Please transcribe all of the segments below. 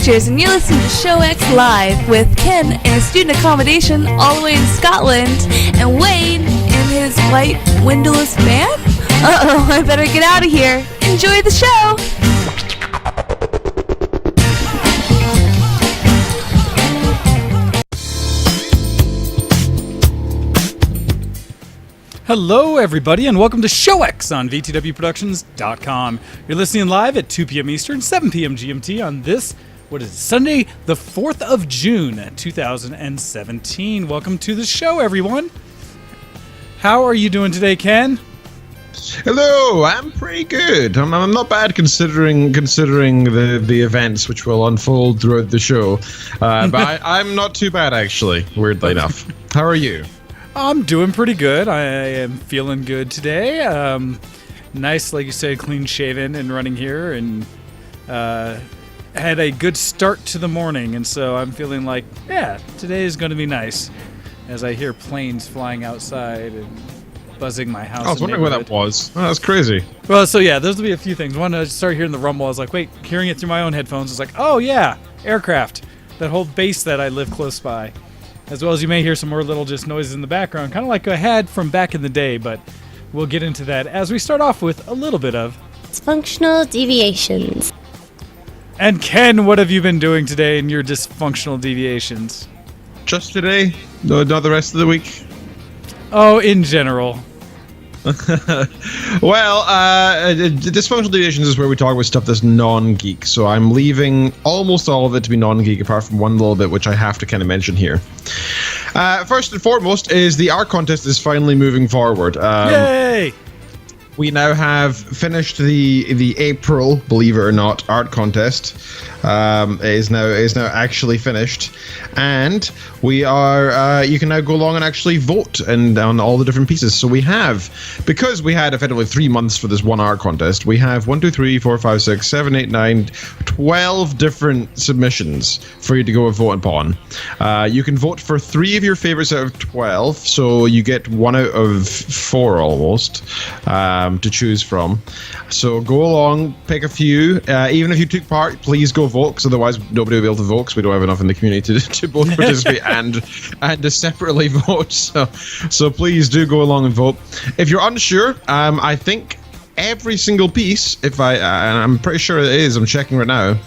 Creatures, and you're listening to Show X Live with Ken in a student accommodation all the way in Scotland, and Wayne in his white windowless van? Uh-oh, I better get out of here. Enjoy the show! Hello, everybody, and welcome to Show X on VTWProductions.com. You're listening live at 2 p.m. Eastern, 7 p.m. GMT on this, Sunday, the 4th of June, 2017. Welcome to the show, everyone. How are you doing today, Ken? Hello, I'm pretty good. I'm not bad considering the events which will unfold throughout the show. But I'm not too bad, actually, weirdly enough. How are you? I'm doing pretty good. I am feeling good today. Nice, like you said, clean shaven and running here, and had a good start to the morning, and so I'm feeling like, yeah, today is going to be nice. As I hear planes flying outside and buzzing my house. I was wondering what that was. Oh, that's crazy. Well, so yeah, there's will be a few things. One, I started hearing the rumble. I was like, wait, hearing it through my own headphones. I was like, oh yeah, aircraft. That whole base that I live close by. As well as you may hear some more little just noises in the background, kind of like I had from back in the day, but we'll get into that as we start off with a little bit of dysfunctional deviations. And Ken, what have you been doing today in your dysfunctional deviations? Just today? No, not the rest of the week? Oh, in general. Well, dysfunctional deviations is where we talk about stuff that's non-geek, so I'm leaving almost all of it to be non-geek, apart from one little bit which I have to kind of mention here. First and foremost is the art contest is finally moving forward. Yay! We now have finished the April, believe it or not, art contest. Is now actually finished, and we are. You can now go along and actually vote and on all the different pieces. So we have, because we had effectively 3 months for this one art contest. We have 1, 2, 3, 4, 5, 6, 7, 8, 9, 12 different submissions for you to go and vote upon. You can vote for 3 of your favorites out of 12, so you get 1 out of 4 almost to choose from. So go along, pick a few. Even if you took part, please go vote, because otherwise nobody will be able to vote, because we don't have enough in the community to both participate and to separately vote. So please do go along and vote. If you're unsure, I think every single piece, and I'm pretty sure it is, I'm checking right now,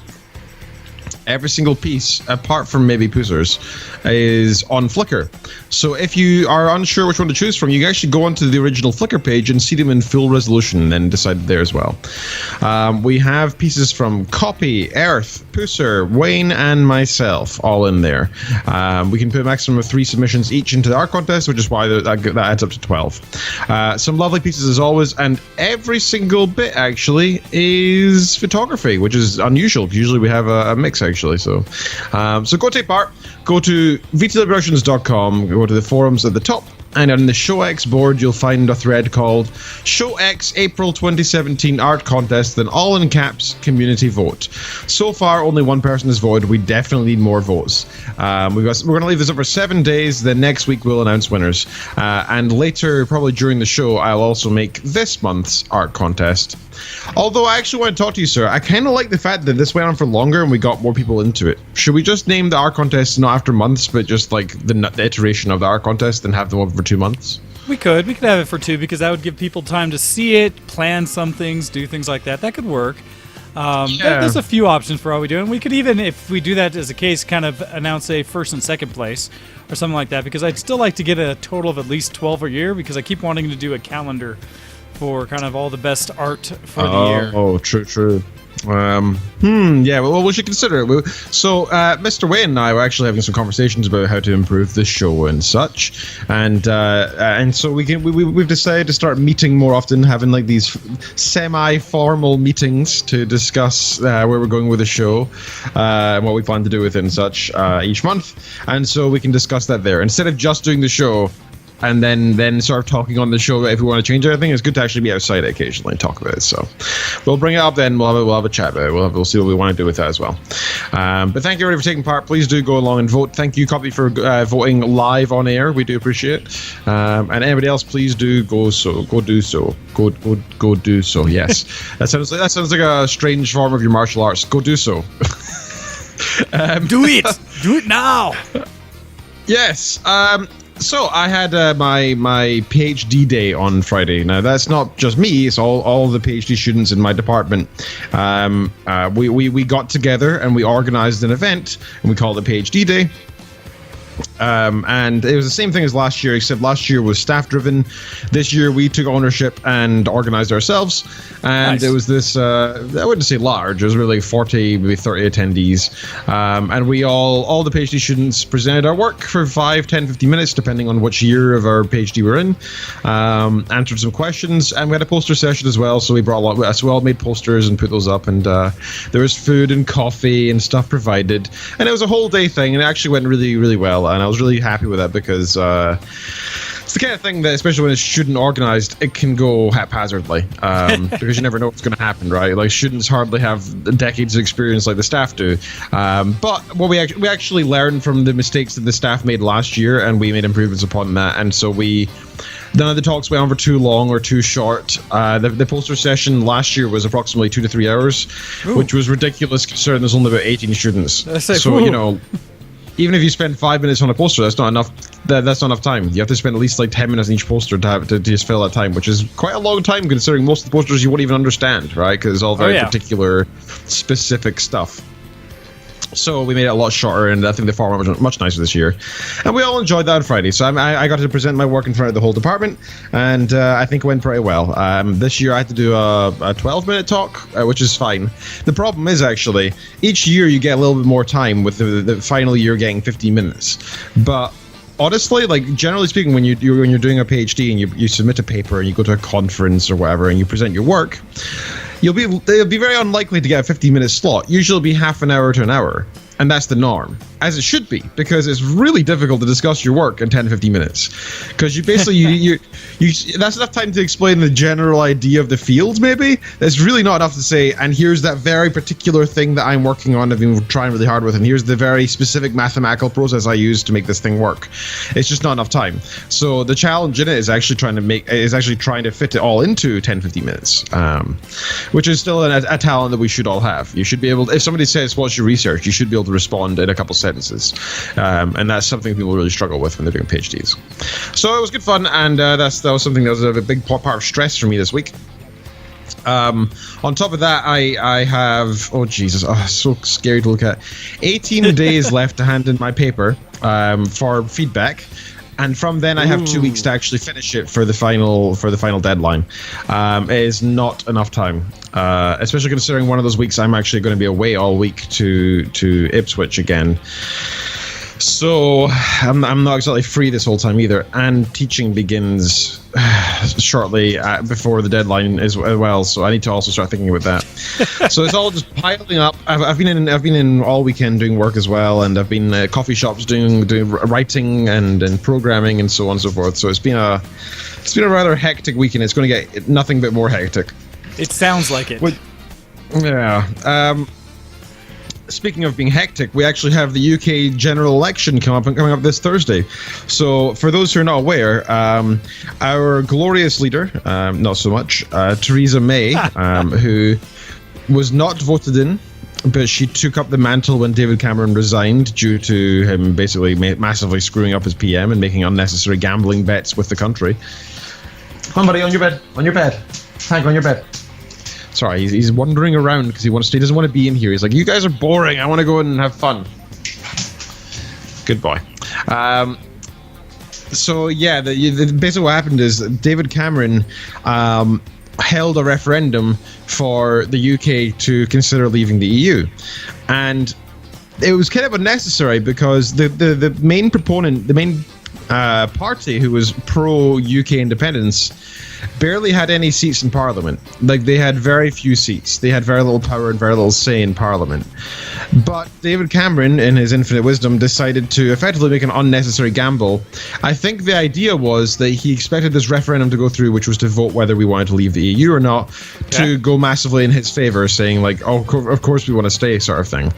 every single piece, apart from maybe Poozer's, is on Flickr. So if you are unsure which one to choose from, you can actually go onto the original Flickr page and see them in full resolution and then decide there as well. We have pieces from Copy, Earth, Poozer, Wayne, and myself all in there. We can put a maximum of 3 submissions each into the art contest, which is why that adds up to 12. Some lovely pieces as always, and every single bit actually is photography, which is unusual. Usually we have a mix actually. So go take part. Go to VTWProductions.com, go to the forums at the top, and on the Show X board you'll find a thread called Show X April 2017 Art Contest, then all in caps, community vote. So far only 1 person has voted. We definitely need more votes. We're going to leave this up for 7 days, then next week we'll announce winners. And later, probably during the show, I'll also make this month's art contest. Although I actually want to talk to you, sir, I kind of like the fact that this went on for longer and we got more people into it. Should we just name the art contest not after months, but just like the iteration of the art contest and have them over for 2 months? We could have it for 2, because that would give people time to see it, plan some things, do things like that. That could work. There's a few options for all we do, and we could even, if we do that as a case, kind of announce a first and second place or something like that, because I'd still like to get a total of at least 12 a year, because I keep wanting to do a calendar for kind of all the best art for the year. Oh, true. Yeah, well, we should consider it. So, Mr. Wayne and I were actually having some conversations about how to improve the show and such, and so we've decided to start meeting more often, having like these semi-formal meetings to discuss where we're going with the show, and what we plan to do with it and such each month, and so we can discuss that there instead of just doing the show and then sort of talking on the show if we want to change anything. It's good to actually be outside occasionally and talk about it. So we'll bring it up then. We'll have a chat about it. We'll see what we want to do with that as well. But thank you everybody for taking part. Please do go along and vote. Thank you, Copy, for voting live on air. We do appreciate it. And anybody else, please do go do so. Go do so. Yes, that sounds like a strange form of your martial arts. Go do so. Do it! Do it now! Yes. So I had my PhD day on Friday. Now that's not just me; it's all the PhD students in my department. We got together and we organized an event, and we called it PhD Day. And it was the same thing as last year, except last year was staff driven. This year we took ownership and organized ourselves. And It was this, I wouldn't say large, it was really 40, maybe 30 attendees. And we all the PhD students presented our work for 5, 10, 15 minutes, depending on which year of our PhD we're in. Answered some questions, and we had a poster session as well. So we brought a lot, so we all made posters and put those up. And there was food and coffee and stuff provided. And it was a whole day thing, and it actually went really, really well. And I was really happy with that because it's the kind of thing that, especially when it's student organized, it can go haphazardly because you never know what's going to happen, right? Like, students hardly have decades of experience like the staff do. But what we actually learned from the mistakes that the staff made last year, and we made improvements upon that. And so none of the talks went on for too long or too short. The poster session last year was approximately 2 to 3 hours, which was ridiculous considering there's only about 18 students. So, even if you spend 5 minutes on a poster, that's not enough. That's not enough time. You have to spend at least like 10 minutes on each poster to just fill that time, which is quite a long time considering most of the posters you won't even understand, right? Because it's all very particular, specific stuff. So we made it a lot shorter, and I think the format was much nicer this year. And we all enjoyed that on Friday. So I got to present my work in front of the whole department, and I think it went pretty well. This year I had to do a 12-minute talk, which is fine. The problem is, actually, each year you get a little bit more time, with the final year getting 15 minutes. But honestly, like, generally speaking, when you're doing a PhD and you submit a paper and you go to a conference or whatever and you present your work, it'll be very unlikely to get a 15-minute slot. Usually it'll be half an hour to an hour. And that's the norm, as it should be, because it's really difficult to discuss your work in 10 to 15 minutes. Because you basically, you that's enough time to explain the general idea of the field, maybe. That's really not enough to say, and here's that very particular thing that I'm working on, I've been trying really hard with, and here's the very specific mathematical process I use to make this thing work. It's just not enough time. So the challenge in it is actually trying to fit it all into 10, 15 minutes, which is still a talent that we should all have. You should be able to, if somebody says, what's your research, you should be able to respond in a couple sentences, and that's something people really struggle with when they're doing PhDs. So it was good fun, and that was something that was a big part of stress for me this week. On top of that, I have, oh Jesus, so scary to look at, 18 days left to hand in my paper for feedback. And from then, I have 2 weeks to actually finish it for the final deadline. It is not enough time, especially considering one of those weeks I'm actually going to be away all week to Ipswich again. So I'm not exactly free this whole time either, and teaching begins shortly before the deadline as well. So I need to also start thinking about that. So it's all just piling up. I've been in all weekend doing work as well, and I've been at coffee shops doing writing and programming and so on and so forth. So it's been a rather hectic weekend. It's going to get nothing but more hectic. It sounds like it. Yeah. Speaking of being hectic, we actually have the UK general election coming up this Thursday. So, for those who are not aware, our glorious leader, not so much, Theresa May, who was not voted in, but she took up the mantle when David Cameron resigned due to him basically massively screwing up his PM and making unnecessary gambling bets with the country. Come on, buddy, on your bed. Hank, on your bed. Sorry, he's wandering around because he doesn't want to be in here. He's like, you guys are boring. I want to go in and have fun. Good boy. So yeah, basically what happened is David Cameron held a referendum for the UK to consider leaving the EU, and it was kind of unnecessary because the main proponent, the main party who was pro UK independence, barely had any seats in Parliament. Like, they had very few seats. They had very little power and very little say in Parliament. But David Cameron, in his infinite wisdom, decided to effectively make an unnecessary gamble. I think the idea was that he expected this referendum to go through, which was to vote whether we wanted to leave the EU or not, to go massively in his favor, saying like, oh, of course we want to stay, sort of thing.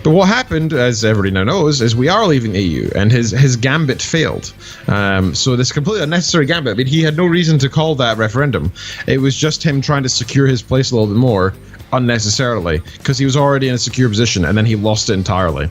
But what happened, as everybody now knows, is we are leaving the EU, and his gambit failed. So this completely unnecessary gambit. I mean, he had no reason to call that referendum. It was just him trying to secure his place a little bit more unnecessarily because he was already in a secure position, and then he lost it entirely.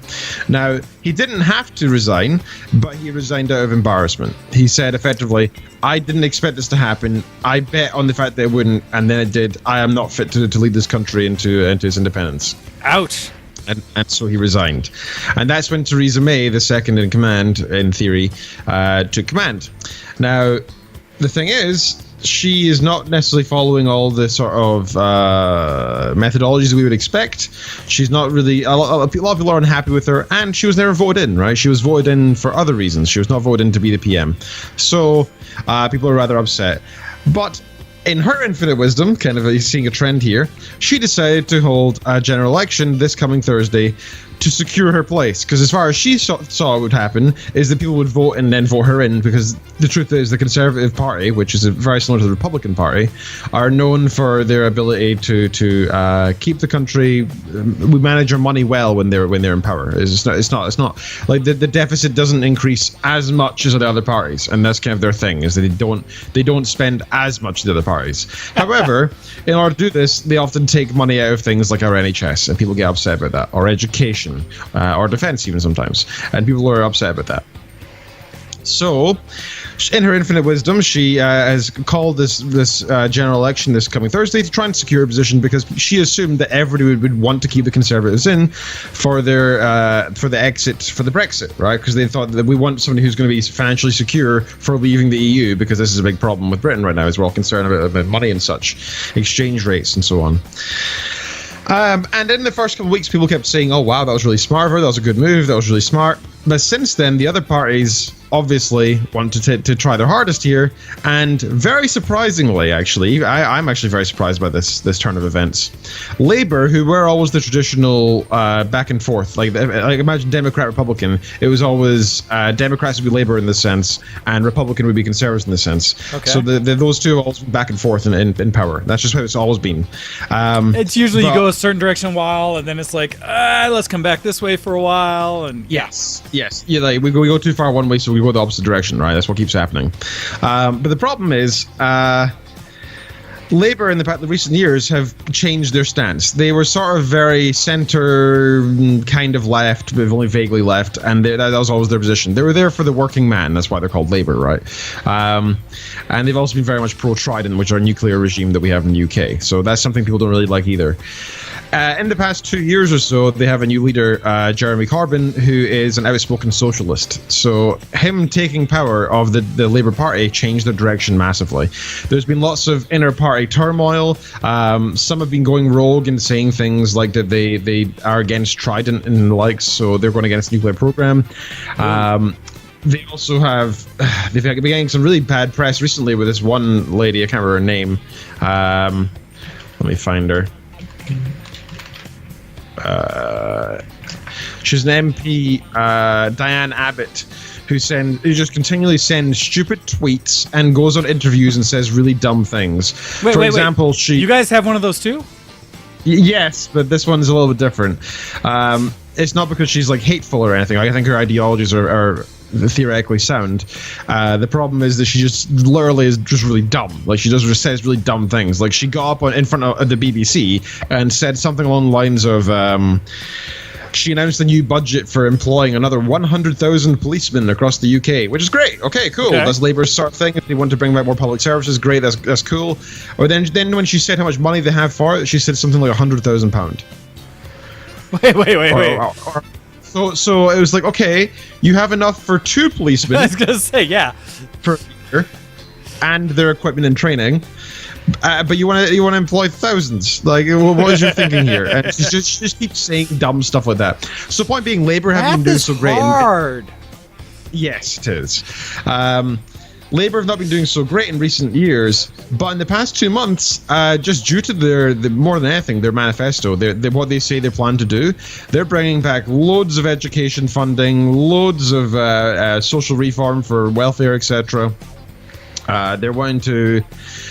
Now, he didn't have to resign, but he resigned out of embarrassment. He said effectively, I didn't expect this to happen. I bet on the fact that it wouldn't, and then it did. I am not fit to lead this country into its independence. Ouch. And so he resigned. And that's when Theresa May, the second in command, in theory, took command. Now, the thing is, she is not necessarily following all the sort of methodologies we would expect. She's not really... A lot of people are unhappy with her, and she was never voted in, right? She was voted in for other reasons. She was not voted in to be the PM. So, people are rather upset. But in her infinite wisdom, kind of seeing a trend here, she decided to hold a general election this coming Thursday to secure her place. Because as far as she saw would happen, is that people would vote and then vote her in, because the truth is the Conservative Party, which is very similar to the Republican Party, are known for their ability to keep the country. We manage our money well when they're in power. It's not like the deficit doesn't increase as much as the other parties, and that's kind of their thing, is that they don't spend as much as the other parties. However, in order to do this, they often take money out of things like our NHS, and people get upset about that, or education, or defense even sometimes, and people are upset about that. So, in her infinite wisdom, she has called this general election this coming Thursday to try and secure a position, because she assumed that everybody would want to keep the Conservatives in for the exit, for the Brexit, right? Because they thought that we want somebody who's going to be financially secure for leaving the EU, because this is a big problem with Britain right now, as we're all concerned about money and such, exchange rates and so on. And in the first couple of weeks, people kept saying, oh, wow, that was really smart of her. That was a good move. That was really smart. But since then, the other parties obviously want to try their hardest here. And very surprisingly, actually, I'm actually very surprised by this turn of events. Labour, who were always the traditional back and forth, like imagine Democrat, Republican, it was always Democrats would be Labour in this sense, and Republican would be Conservatives in this sense. Okay. So those two have always been back and forth in power. That's just how it's always been. It's usually you go a certain direction a while, and then it's like, let's come back this way for a while. And yes. Yeah, like we go too far one way, so we go the opposite direction, right? That's what keeps happening. But the problem is, Labour in the recent years have changed their stance. They were sort of very centre, kind of left, but only vaguely left, and that was always their position. They were there for the working man. That's why they're called Labour, right? And they've also been very much pro-Trident, which are a nuclear regime that we have in the UK. So that's something people don't really like either. In the past 2 years or so, they have a new leader, Jeremy Corbyn, who is an outspoken socialist. So him taking power of the Labour Party changed their direction massively. There's been lots of inter-party turmoil. Some have been going rogue and saying things like that they are against Trident and the likes, so they're going against the nuclear program. They also they've been getting some really bad press recently with this one lady, I can't remember her name. Let me find her. She's an MP, Diane Abbott, who just continually sends stupid tweets and goes on interviews and says really dumb things. For example, you guys have one of those too? Yes, but this one's a little bit different. It's not because she's like hateful or anything. I think her ideologies are theoretically sound. The problem is that she just literally is just really dumb. Like, she just says really dumb things. Like, she got up in front of the BBC and said something along the lines of she announced a new budget for employing another 100,000 policemen across the UK, which is great. Okay, cool. Okay. That's Labour's sort of thing. If they want to bring back more public services, great. That's cool. Or then when she said how much money they have for it, she said something like £100,000. Wait. So it was like, okay, you have enough for 2 policemen. I was gonna say, yeah, per year, and their equipment and training. But you want to employ thousands. Like, what is your thinking here? And she just keeps saying dumb stuff like that. So, point being, Labour have been doing so great. Hard. Yes, it is. Labour have not been doing so great in recent years, but in the past 2 months, just due to their more than anything, their manifesto, what they say they plan to do, they're bringing back loads of education funding, loads of social reform for welfare, etc. They're wanting to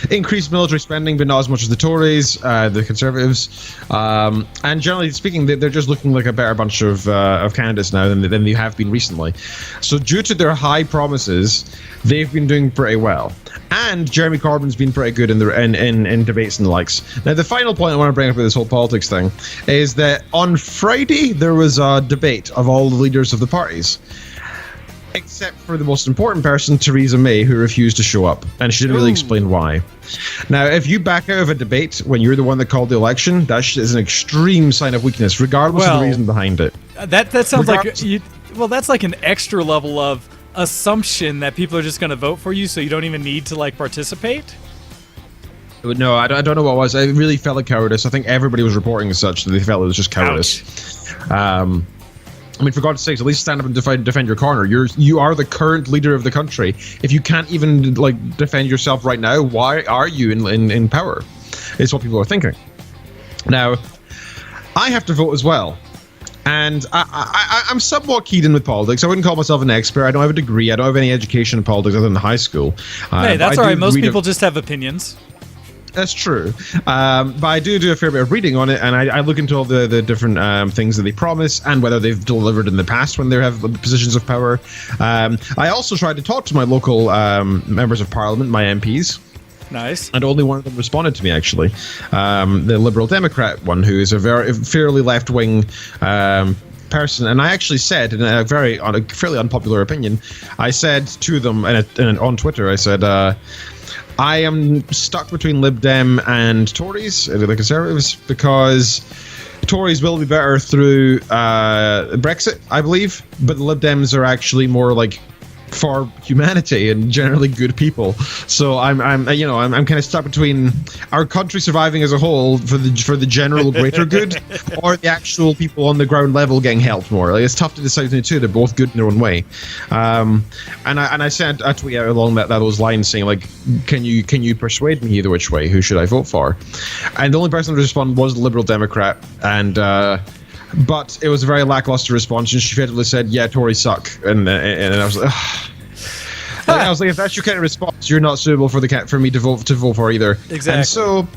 increase military spending, but not as much as the Tories, the Conservatives, and generally speaking, they're just looking like a better bunch of candidates now than they have been recently. So due to their high promises, they've been doing pretty well. And Jeremy Corbyn's been pretty good in debates and the likes. Now, the final point I want to bring up with this whole politics thing is that on Friday, there was a debate of all the leaders of the parties. Except for the most important person, Theresa May, who refused to show up. And she didn't really explain why. Now, if you back out of a debate when you're the one that called the election, that is an extreme sign of weakness, regardless of the reason behind it. That sounds that's like an extra level of assumption that people are just going to vote for you, so you don't even need to participate. No, I don't know what it was. It really felt like cowardice. I think everybody was reporting as such that they felt it was just cowardice. I mean, for God's sakes, at least stand up and defend your corner. You are the current leader of the country. If you can't even defend yourself right now, why are you in power? Is what people are thinking. Now, I have to vote as well. And I'm somewhat keyed in with politics. I wouldn't call myself an expert. I don't have a degree. I don't have any education in politics other than high school. Hey, that's all right. Most people just have opinions. That's true. But I do a fair bit of reading on it, and I look into all the different things that they promise and whether they've delivered in the past when they have positions of power. I also tried to talk to my local members of parliament, my MPs. Nice. And only one of them responded to me, actually. The Liberal Democrat one, who is a fairly left-wing person, and I actually said, in a fairly unpopular opinion, I said to them on Twitter, I said, I am stuck between Lib Dem and Tories, the Conservatives, because Tories will be better through Brexit, I believe, but the Lib Dems are actually more for humanity and generally good people. So I'm kind of stuck between our country surviving as a whole for the general greater good, or the actual people on the ground level getting helped more. It's tough to decide between the two. They're both good in their own way. And I sent a tweet out along those lines saying can you persuade me either which way? Who should I vote for? And the only person to respond was the Liberal Democrat, and but it was a very lackluster response, and she effectively said, "Yeah, Tories suck," and I was like, ugh. I was like, if that's your kind of response, you're not suitable for me to vote for either. Exactly. And so,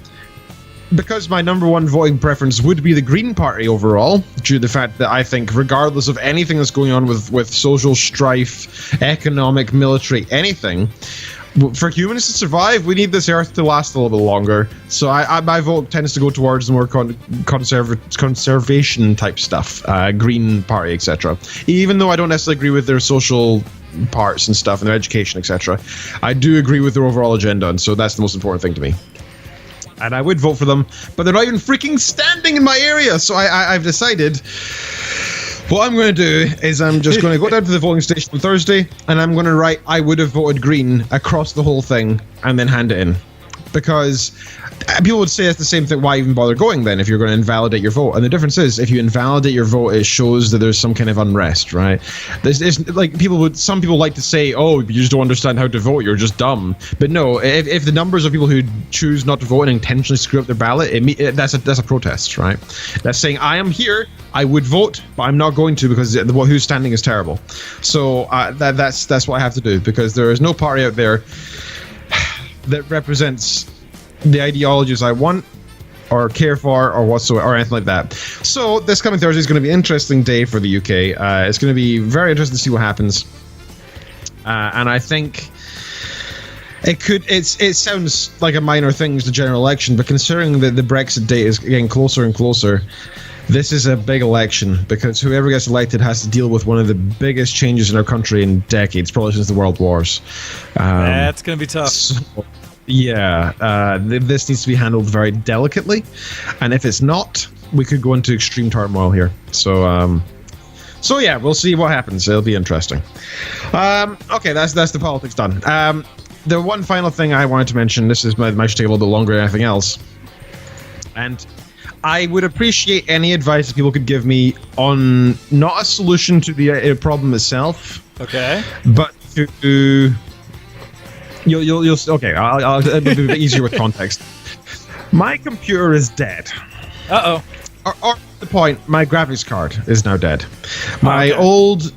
because my number one voting preference would be the Green Party overall, due to the fact that I think, regardless of anything that's going on with social strife, economic, military, anything, for humans to survive, we need this Earth to last a little bit longer. So my vote tends to go towards the more conservation type stuff, Green Party, etc. Even though I don't necessarily agree with their social parts and stuff and their education, etc., I do agree with their overall agenda, and so that's the most important thing to me. And I would vote for them, but they're not even freaking standing in my area. So I've decided what I'm going to do is I'm just going to go down to the voting station on Thursday, and I'm going to write "I would have voted Green" across the whole thing and then hand it in. Because people would say it's the same thing, why even bother going then if you're going to invalidate your vote? And the difference is, if you invalidate your vote, it shows that there's some kind of unrest, right? Some people like to say, oh, you just don't understand how to vote, you're just dumb. But no, if the numbers of people who choose not to vote and intentionally screw up their ballot, that's a protest, right? That's saying, I am here, I would vote, but I'm not going to because who's standing is terrible. So that's what I have to do, because there is no party out there that represents the ideologies I want or care for or whatsoever or anything like that. So this coming Thursday is going to be an interesting day for the UK. It's going to be very interesting to see what happens. And I think it sounds like a minor thing to the general election, but considering that the Brexit date is getting closer and closer, this is a big election, because whoever gets elected has to deal with one of the biggest changes in our country in decades, probably since the World Wars. That's going to be tough. So, yeah, this needs to be handled very delicately, and if it's not, we could go into extreme turmoil here. So yeah, we'll see what happens. It'll be interesting. Okay, that's the politics done. The one final thing I wanted to mention, this might take a little bit longer than anything else, and I would appreciate any advice that people could give me on not a solution to the problem itself. Okay. But to you'll okay. I'll it'll be a bit easier with context. My computer is dead. Uh-oh. Or the point, my graphics card is now dead. My Okay. old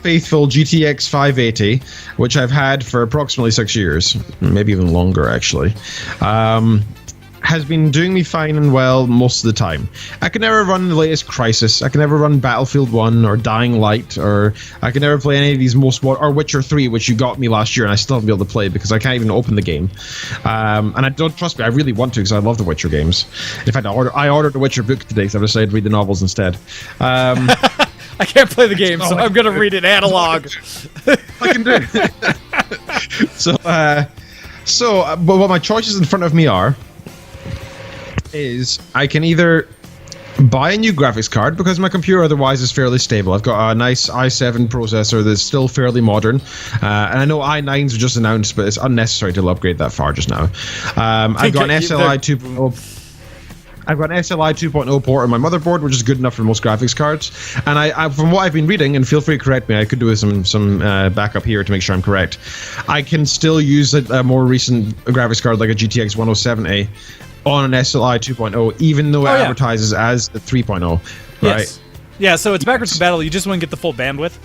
faithful GTX 580, which I've had for approximately 6 years, maybe even longer actually, has been doing me fine and well most of the time. I can never run the latest Crisis. I can never run Battlefield 1 or Dying Light, or I can never play any of these or Witcher 3, which you got me last year, and I still haven't been able to play because I can't even open the game. And I don't, trust me, I really want to because I love the Witcher games. In fact, I ordered a Witcher book today because I've decided to read the novels instead. I can't play the game, so I'm going to read it analog. I can do. But what my choices in front of me is I can either buy a new graphics card because my computer otherwise is fairly stable. I've got a nice i7 processor that's still fairly modern, and I know i9s were just announced, but it's unnecessary to upgrade that far just now. I've got an SLI 2.0. I've got an SLI 2.0 port on my motherboard, which is good enough for most graphics cards. And I from what I've been reading, and feel free to correct me, I could do some backup here to make sure I'm correct. I can still use a more recent graphics card like a GTX 1070 on an SLI 2.0, even though it advertises as the 3.0, right? Yes. Yeah, so it's backwards compatible. You just wouldn't get the full bandwidth.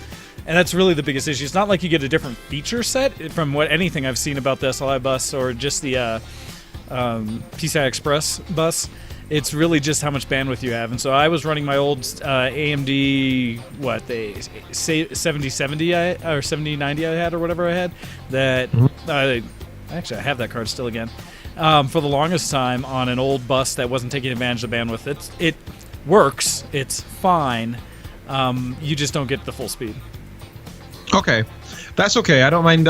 And that's really the biggest issue. It's not like you get a different feature set from anything I've seen about the SLI bus or just the PCI Express bus. It's really just how much bandwidth you have. And so I was running my old AMD, the 7070 or 7090 I had or whatever I had. That actually I have that card still again. For the longest time on an old bus that wasn't taking advantage of the bandwidth. It works. It's fine. You just don't get the full speed. Okay, that's okay. I don't mind.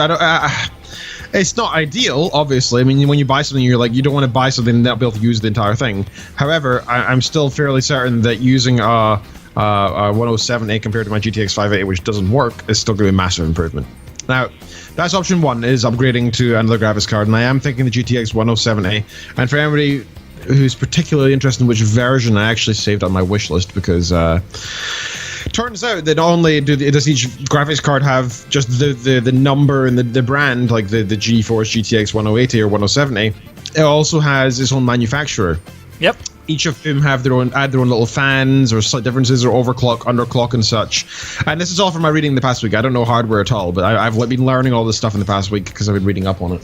It's not ideal, obviously. I mean, when you buy something, you're like, you don't want to buy something and not be able to use the entire thing. However, I'm still fairly certain that using a 1070 compared to my GTX 580, which doesn't work, is still going to be a massive improvement. Now, that's option one, is upgrading to another graphics card, and I am thinking the GTX 1070. And for anybody who's particularly interested in which version, I actually saved on my wish list because turns out that not only does each graphics card have just the number and the brand, like the GeForce GTX 1080 or 1070, it also has its own manufacturer. Yep. Each of them add their own little fans or slight differences or overclock, underclock, and such. And this is all from my reading the past week. I don't know hardware at all, but I've been learning all this stuff in the past week because I've been reading up on it.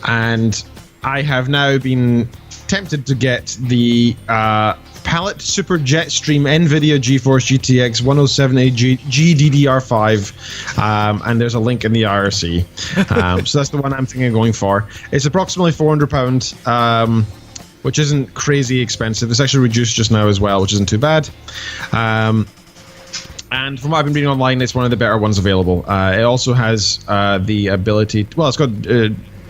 And I have now been tempted to get the Palette Super Jetstream NVIDIA GeForce GTX 1070 GDDR5, and there's a link in the IRC. So that's the one I'm thinking of going for. It's approximately £400, which isn't crazy expensive. It's actually reduced just now as well, which isn't too bad. And from what I've been reading online, it's one of the better ones available. It also has the ability it's got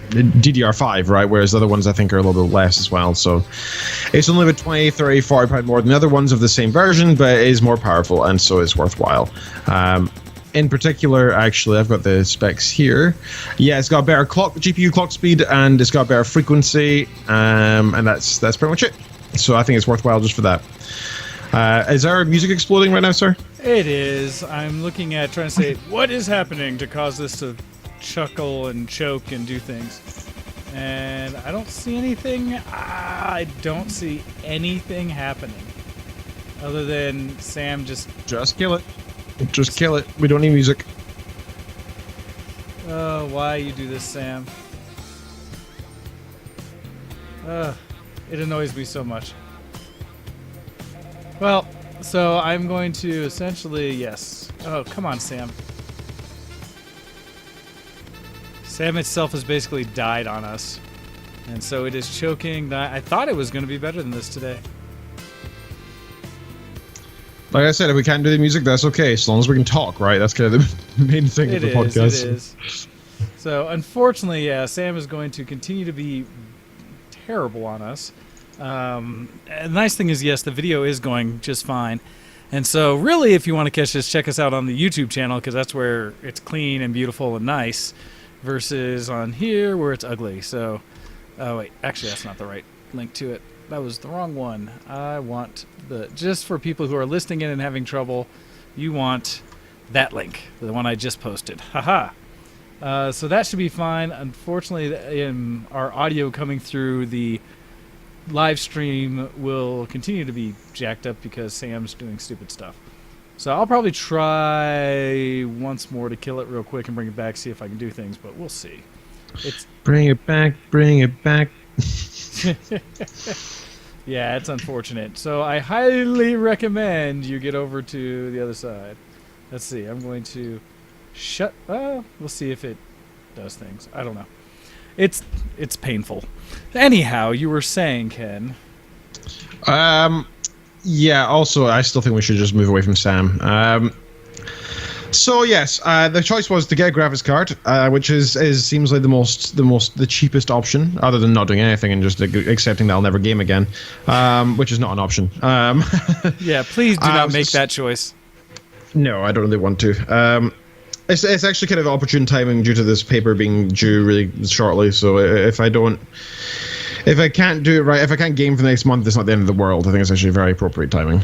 DDR5, right? Whereas the other ones I think are a little bit less as well. So it's only about 20, 30, 40 pound more than the other ones of the same version, but it is more powerful, and so it's worthwhile. In particular, actually, I've got the specs here. Yeah, it's got better GPU clock speed, and it's got better frequency, and that's pretty much it. So I think it's worthwhile just for that. Is our music exploding right now, sir? It is. I'm looking at trying to say what is happening to cause this to chuckle and choke and do things. And I don't see anything. I don't see anything happening. Other than Sam just kill it. Just kill it. We don't need music. Oh, why you do this, Sam? It annoys me so much. Well, so I'm going to essentially, yes. Oh, come on, Sam. Sam itself has basically died on us. And so it is choking. I thought it was going to be better than this today. Like I said, if we can't do the music, that's okay, as long as we can talk, right? That's kind of the main thing of the podcast. It is. So, unfortunately, yeah, Sam is going to continue to be terrible on us. And the nice thing is, yes, the video is going just fine. And so, really, if you want to catch this, check us out on the YouTube channel, because that's where it's clean and beautiful and nice, versus on here where it's ugly. So, oh, wait, actually, that's not the right link to it. That was the wrong one. I want just for people who are listening in and having trouble, you want that link, the one I just posted. Haha. So that should be fine. Unfortunately, our audio coming through the live stream will continue to be jacked up because Sam's doing stupid stuff. So I'll probably try once more to kill it real quick and bring it back, see if I can do things, but we'll see. Bring it back, bring it back. Yeah, it's unfortunate. So I highly recommend you get over to the other side. Let's see. I'm going to shut... we'll see if it does things. I don't know. It's painful. Anyhow, you were saying, Ken. Yeah, also, I still think we should just move away from Sam. So yes, the choice was to get a graphics card, which seems like the cheapest option, other than not doing anything and just accepting that I'll never game again, which is not an option. Yeah, please do not make that choice. No, I don't really want to. It's actually kind of opportune timing due to this paper being due really shortly. So if I can't do it right, if I can't game for the next month, it's not the end of the world. I think it's actually very appropriate timing.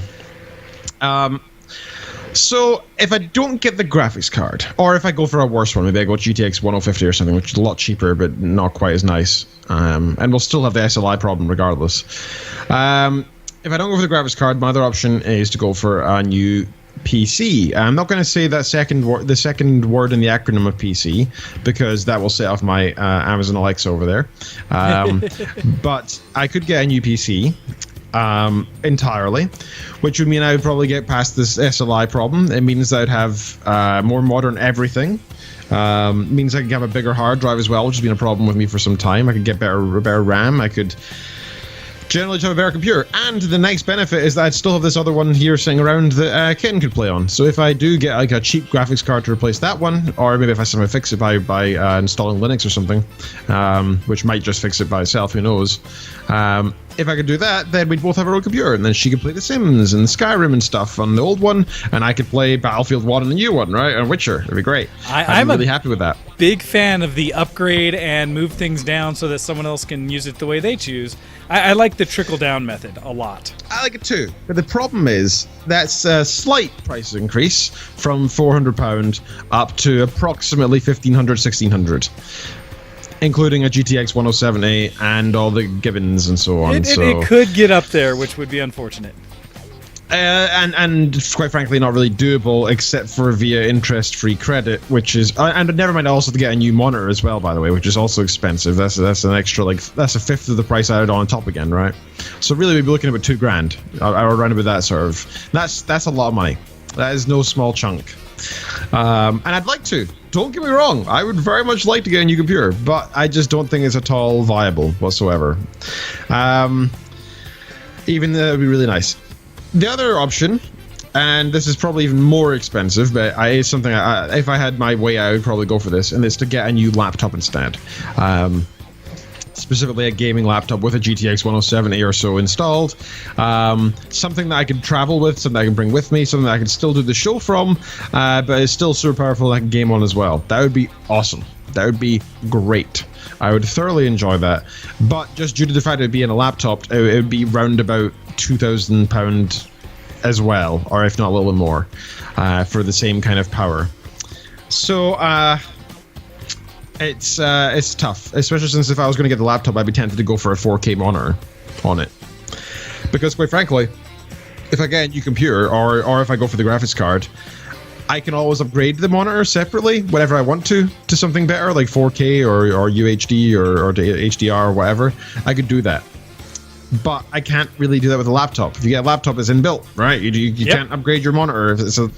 So if I don't get the graphics card, or if I go for a worse one, maybe I go GTX 1050 or something, which is a lot cheaper but not quite as nice, and we'll still have the SLI problem regardless. If I don't go for the graphics card, my other option is to go for a new PC. I'm not going to say that the second word in the acronym of PC, because that will set off my Amazon Alexa over there. But I could get a new PC entirely, which would mean I would probably get past this SLI problem. It means I'd have more modern everything. Means I could have a bigger hard drive as well, which has been a problem with me for some time. I could get better RAM. I could generally have a better computer. And the next benefit is that I'd still have this other one here sitting around that Ken could play on. So if I do get like a cheap graphics card to replace that one, or maybe if I somehow fix it by installing Linux or something, which might just fix it by itself, who knows. If I could do that, then we'd both have our own computer, and then she could play The Sims and Skyrim and stuff on the old one, and I could play Battlefield 1 on the new one, right? And Witcher. It'd be great. I'm really happy with that. Big fan of the upgrade and move things down so that someone else can use it the way they choose. I like the trickle-down method a lot. I like it too, but the problem is that's a slight price increase from £400 up to approximately $1,500, $1,600. Including a GTX 1070 and all the gibbons and so on. It could get up there, which would be unfortunate. And quite frankly, not really doable except for via interest-free credit, which is... and never mind, also to get a new monitor as well, by the way, which is also expensive. That's an extra, that's a fifth of the price I had on top again, right? So really, we'd be looking at about $2,000, around about that sort of... That's a lot of money. That is no small chunk. And I'd like to. Don't get me wrong. I would very much like to get a new computer, but I just don't think it's at all viable whatsoever. Even though it would be really nice. The other option, and this is probably even more expensive, but it's something if I had my way, I would probably go for this, and it's to get a new laptop instead. Specifically a gaming laptop with a GTX 1070 or so installed. Something that I can travel with, something I can bring with me, something that I can still do the show from, but it's still super powerful that I can game on as well. That would be awesome. That would be great. I would thoroughly enjoy that. But just due to the fact it would be in a laptop, it would be round about £2,000 as well, or if not a little bit more, for the same kind of power. So, it's tough, especially since if I was going to get the laptop, I'd be tempted to go for a 4K monitor on it. Because quite frankly, if I get a new computer, or if I go for the graphics card, I can always upgrade the monitor separately whenever I want to something better, like 4K or UHD or HDR or whatever. I could do that. But I can't really do that with a laptop. If you get a laptop, it's inbuilt, right? You can't upgrade your monitor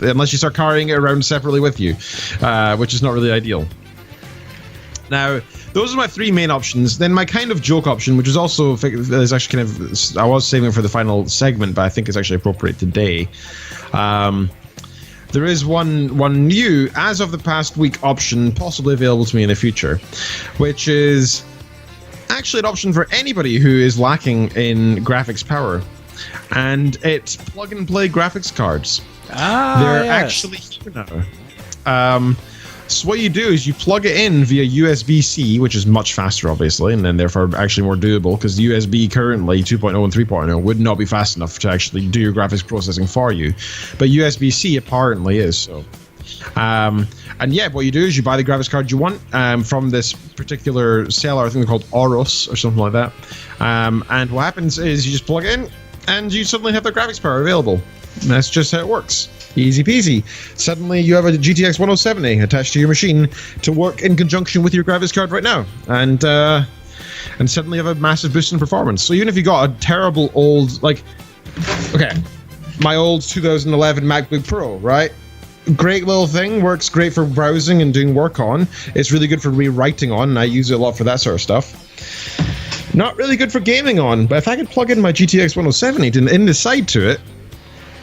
unless you start carrying it around separately with you, which is not really ideal. Now, those are my three main options. Then my kind of joke option, which is also is actually kind of, I was saving it for the final segment, but I think it's actually appropriate today. There is one new, as of the past week, option possibly available to me in the future, which is actually an option for anybody who is lacking in graphics power, and it's plug-and-play graphics cards. They're actually here now. So what you do is you plug it in via USB-C, which is much faster, obviously, and then therefore actually more doable, because USB currently 2.0 and 3.0 would not be fast enough to actually do your graphics processing for you. But USB-C apparently is so. And yeah, what you do is you buy the graphics card you want from this particular seller. I think they're called Oros or something like that. And what happens is you just plug it in, and you suddenly have the graphics power available. And that's just how it works. Easy peasy. Suddenly you have a GTX 1070 attached to your machine to work in conjunction with your graphics card right now. And suddenly you have a massive boost in performance. So even if you got a terrible old, like, okay, my old 2011 MacBook Pro, right? Great little thing, works great for browsing and doing work on. It's really good for rewriting on, and I use it a lot for that sort of stuff. Not really good for gaming on, but if I could plug in my GTX 1070 in the side to it,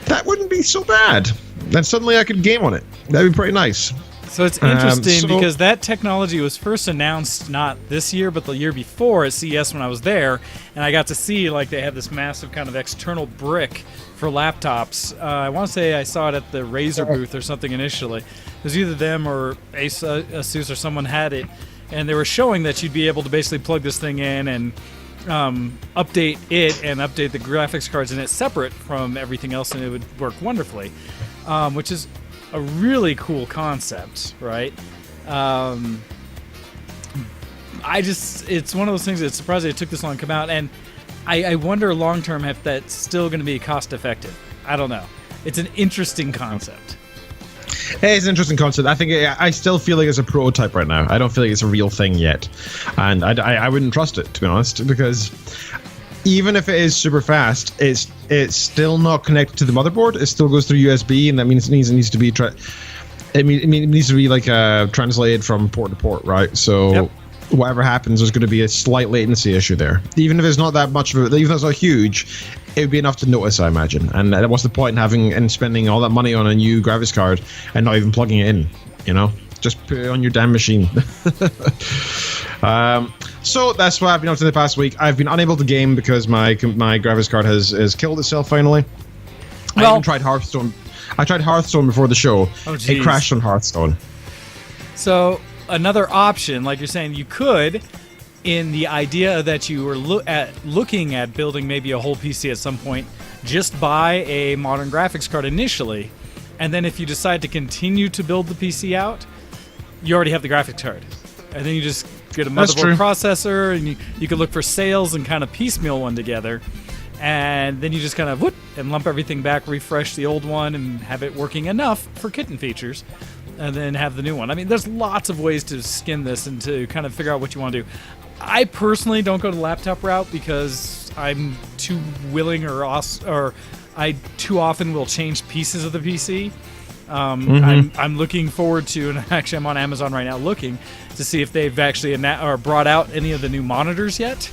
that wouldn't be so bad. Then suddenly I could game on it. That'd be pretty nice. So it's interesting because that technology was first announced not this year, but the year before at CES when I was there, and I got to see like they had this massive kind of external brick for laptops. I want to say I saw it at the Razer booth or something initially. It was either them or Asus or someone had it, and they were showing that you'd be able to basically plug this thing in and update it and update the graphics cards in it separate from everything else, and it would work wonderfully, which is a really cool concept, right? It's one of those things that's surprising it took this long to come out, and I wonder long term if that's still going to be cost effective. I don't know. It's an interesting concept. It's an interesting concept. I think I still feel like it's a prototype right now. I don't feel like it's a real thing yet, and I wouldn't trust it, to be honest, because even if it is super fast, it's still not connected to the motherboard. It still goes through USB, and that means it needs to be it needs to be like translated from port to port, right? So. Yep. Whatever happens, there's going to be a slight latency issue there. Even if it's not that much of it, even if it's not huge, it would be enough to notice, I imagine. And what's the point in having and spending all that money on a new graphics card and not even plugging it in? You know, just put it on your damn machine. So that's what I've been up to the past week. I've been unable to game because my graphics card has killed itself finally. Well, I even tried Hearthstone. I tried Hearthstone before the show. Oh, it crashed on Hearthstone. So another option, like you're saying, you could, in the idea that you were looking at building maybe a whole PC at some point, just buy a modern graphics card initially, and then if you decide to continue to build the PC out, you already have the graphics card. And then you just get a motherboard processor, and you could look for sales and kind of piecemeal one together. And then you just kind of whoop and lump everything back, refresh the old one, and have it working enough for kitten features, and then have the new one. I mean, there's lots of ways to skin this and to kind of figure out what you want to do. I personally don't go the laptop route because I'm too willing or I too often will change pieces of the PC. I'm looking forward to, and actually I'm on Amazon right now looking to see if they've actually brought out any of the new monitors yet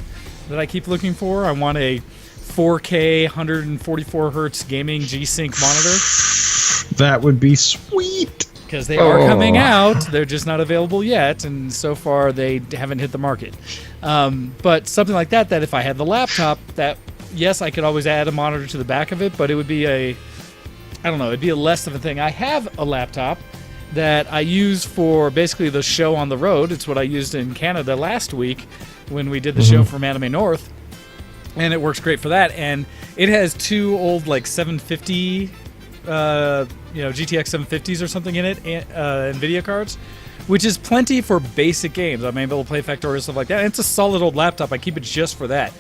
that I keep looking for. I want a 4K 144 hertz gaming G-Sync monitor. That would be sweet. Because they are coming out, they're just not available yet, and so far they haven't hit the market. But something like that if I had the laptop, that yes, I could always add a monitor to the back of it, but it would be it'd be a less of a thing. I have a laptop that I use for basically the show on the road. It's what I used in Canada last week when we did the show from Anime North, and it works great for that. And it has two old like 750. GTX 750s or something in it, NVIDIA cards, which is plenty for basic games. I'm able to play Factorio and stuff like that. And it's a solid old laptop. I keep it just for that.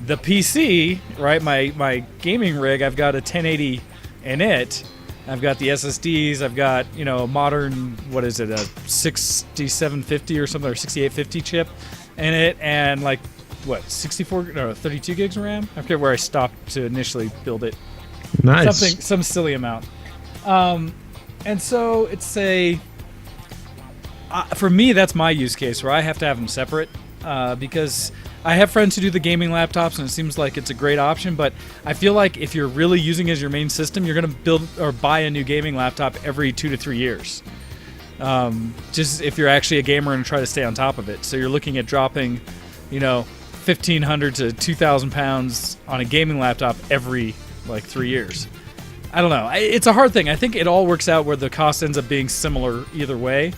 The PC, right, my gaming rig, I've got a 1080 in it. I've got the SSDs. I've got, a modern, a 6750 or something, or 6850 chip in it, and 32 gigs of RAM? I forget where I stopped to initially build it. Nice. Some silly amount. And so it's for me, that's my use case where I have to have them separate because I have friends who do the gaming laptops and it seems like it's a great option, but I feel like if you're really using it as your main system, you're going to build or buy a new gaming laptop every 2 to 3 years. Just if you're actually a gamer and try to stay on top of it. So you're looking at dropping, 1,500 to 2,000 pounds on a gaming laptop every 3 years. I don't know. It's a hard thing. I think it all works out where the cost ends up being similar either way,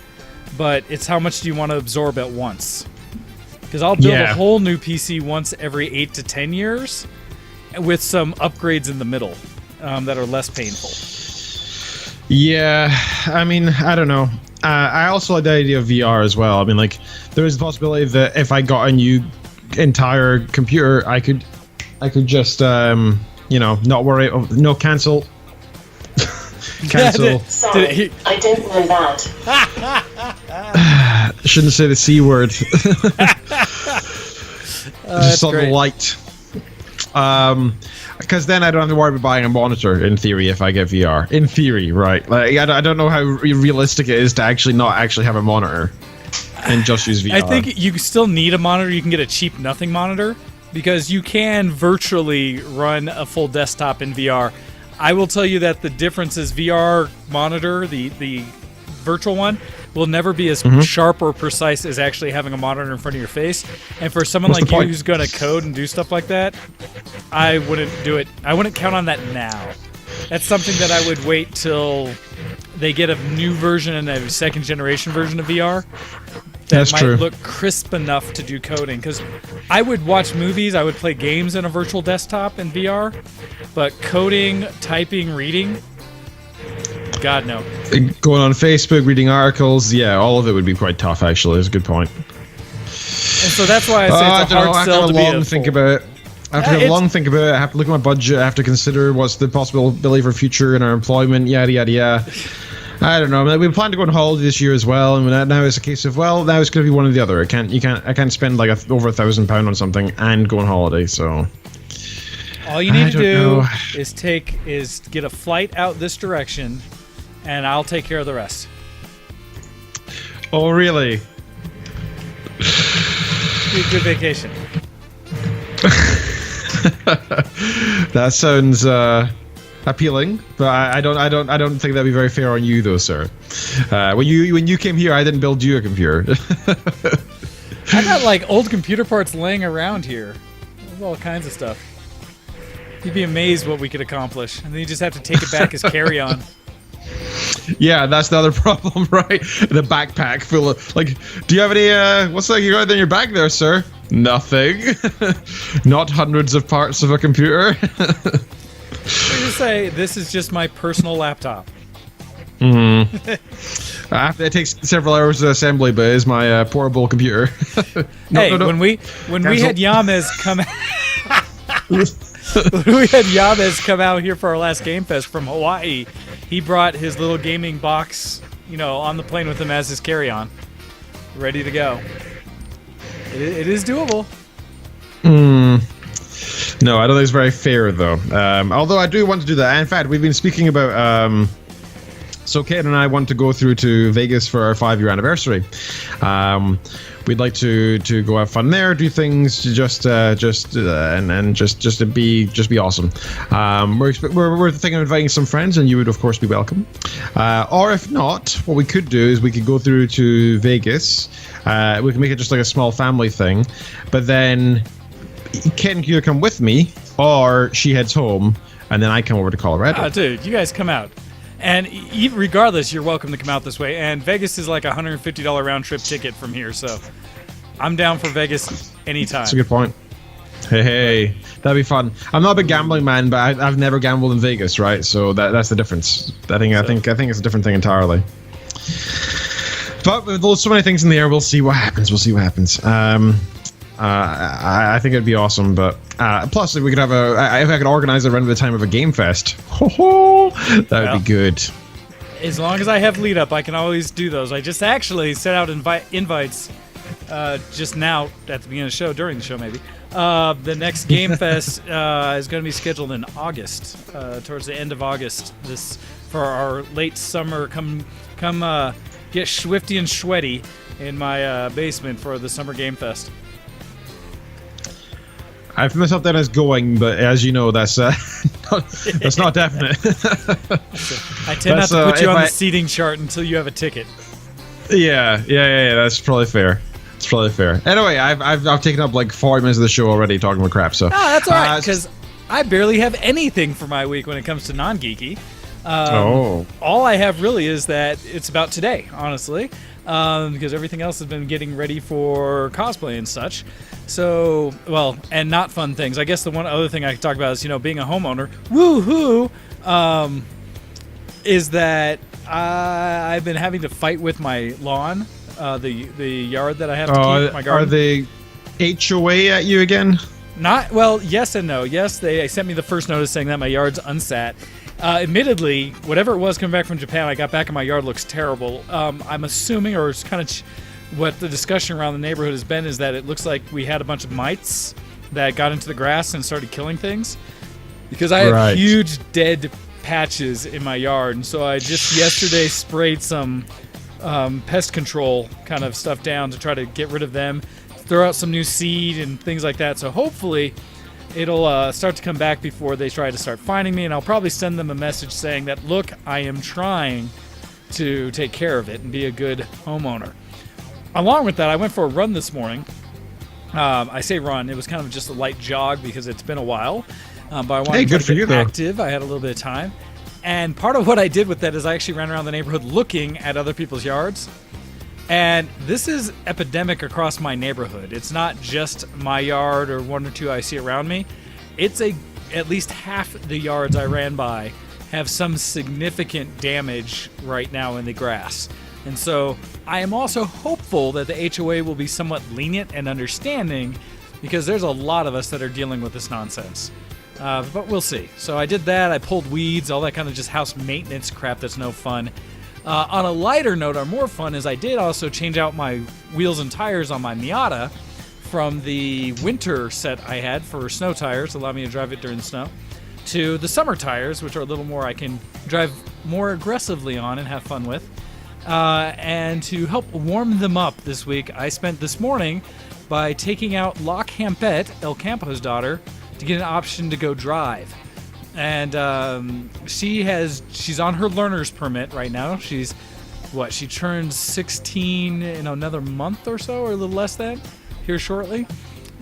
but it's how much do you want to absorb at once? Because I'll build a whole new PC once every 8 to 10 years with some upgrades in the middle that are less painful. Yeah, I mean, I don't know. I also like the idea of VR as well. I mean, like, there is a possibility that if I got a new entire computer, I could just, not worry. No, cancel. Cancel. Sorry, I didn't know that. Shouldn't say the C word. Just saw the light. Because then I don't have to worry about buying a monitor, in theory, if I get VR. In theory, right? Like, I don't know how realistic it is to actually not actually have a monitor and just use VR. I think you still need a monitor. You can get a cheap nothing monitor because you can virtually run a full desktop in VR. I will tell you that the difference is VR monitor, the virtual one, will never be as sharp or precise as actually having a monitor in front of your face. And for someone like you who's going to code and do stuff like that, I wouldn't do it. I wouldn't count on that now. That's something that I would wait till they get a new version and a second generation version of VR that might look crisp enough to do coding. Because I would watch movies, I would play games in a virtual desktop in VR, but coding, typing, reading, God no. Going on Facebook, reading articles, yeah, all of it would be quite tough, actually. That's a good point. And so that's why I say it's a hard sell to be a think about it. I have to have a long think about it. I have to look at my budget. I have to consider what's the possibility for future in our employment, yada, yada, yada. I don't know. I mean, we plan to go on holiday this year as well, and now it's a case of, well, now it's going to be one or the other. I can't spend like over £1,000 on something and go on holiday, so... All you need to do is get a flight out this direction, and I'll take care of the rest. Oh, really? Be a good vacation. That sounds appealing, but I don't think that'd be very fair on you, though, sir. When you came here, I didn't build you a computer. I got like old computer parts laying around here. There's all kinds of stuff. You'd be amazed what we could accomplish, and then you just have to take it back as carry-on. Yeah, that's the other problem, right? The backpack full of, like, do you have any, what's that you got in your bag there, sir? Nothing. Not hundreds of parts of a computer. I just say, this is just my personal laptop. It takes several hours of assembly, but it's my portable computer. When we had Yames come when we had Yames come out here for our last Game Fest from Hawaii, he brought his little gaming box, on the plane with him as his carry-on, ready to go. It is doable. No, I don't think it's very fair, though. Although I do want to do that. In fact, we've been speaking about... So Catan and I want to go through to Vegas for our 5-year anniversary. We'd like to go have fun there, do things to just to be awesome. We're thinking of inviting some friends, and you would of course be welcome. Or if not, what we could do is we could go through to Vegas. We can make it just like a small family thing, but then Ken can either come with me, or she heads home, and then I come over to Colorado. Oh, dude, you guys come out. And regardless, you're welcome to come out this way. And Vegas is like a $150 round-trip ticket from here, so I'm down for Vegas anytime. That's a good point. Hey, that'd be fun. I'm not a big gambling man, but I've never gambled in Vegas, right? So that's the difference. I think it's a different thing entirely. But with so many things in the air, we'll see what happens. I think it'd be awesome, but plus if we could have if I could organize it around the time of a Game Fest, that would be good. As long as I have lead up, I can always do those. I just actually set out invites just now at the beginning of the show, during the show maybe. The next Game Fest is going to be scheduled in August, towards the end of August. This for our late summer. Come get swifty and sweaty in my basement for the summer Game Fest. I've myself then as going, but as you know, that's not definite. I tend not to put you on the seating chart until you have a ticket. Yeah. That's probably fair. It's probably fair. Anyway, I've taken up like 40 minutes of the show already talking about crap. So that's all right, because I barely have anything for my week when it comes to non-geeky. All I have really is that it's about today, honestly, because everything else has been getting ready for cosplay and such. So, and not fun things. I guess the one other thing I could talk about is, being a homeowner. Woo-hoo! is that I've been having to fight with my lawn, the yard that I have to keep, my garden. Are they HOA at you again? Not well. Yes and no. Yes, they sent me the first notice saying that my yard's unsat. Admittedly, whatever it was coming back from Japan, I got back and my yard looks terrible. I'm assuming, or it's kind of what the discussion around the neighborhood has been, is that it looks like we had a bunch of mites that got into the grass and started killing things. Because I have huge dead patches in my yard, and so I just yesterday sprayed some pest control kind of stuff down to try to get rid of them, throw out some new seed and things like that. So hopefully it'll start to come back before they try to start finding me, and I'll probably send them a message saying that, look, I am trying to take care of it and be a good homeowner. Along with that, I went for a run this morning. I say run, it was kind of just a light jog because it's been a while, but I wanted to get active. I had a little bit of time, and part of what I did with that is I actually ran around the neighborhood looking at other people's yards. And this is epidemic across my neighborhood. It's not just my yard or one or two I see around me. It's at least half the yards I ran by have some significant damage right now in the grass. And so I am also hopeful that the HOA will be somewhat lenient and understanding, because there's a lot of us that are dealing with this nonsense. But we'll see. So I did that. I pulled weeds, all that kind of just house maintenance crap that's no fun. On a lighter note, or more fun, is I did also change out my wheels and tires on my Miata from the winter set I had for snow tires to allow me to drive it during the snow, to the summer tires, which are a little more I can drive more aggressively on and have fun with. And to help warm them up this week, I spent this morning by taking out La Campette, El Campo's daughter, to get an option to go drive. And she's on her learner's permit right now. She turns 16 in another month or so, or a little less than, here shortly.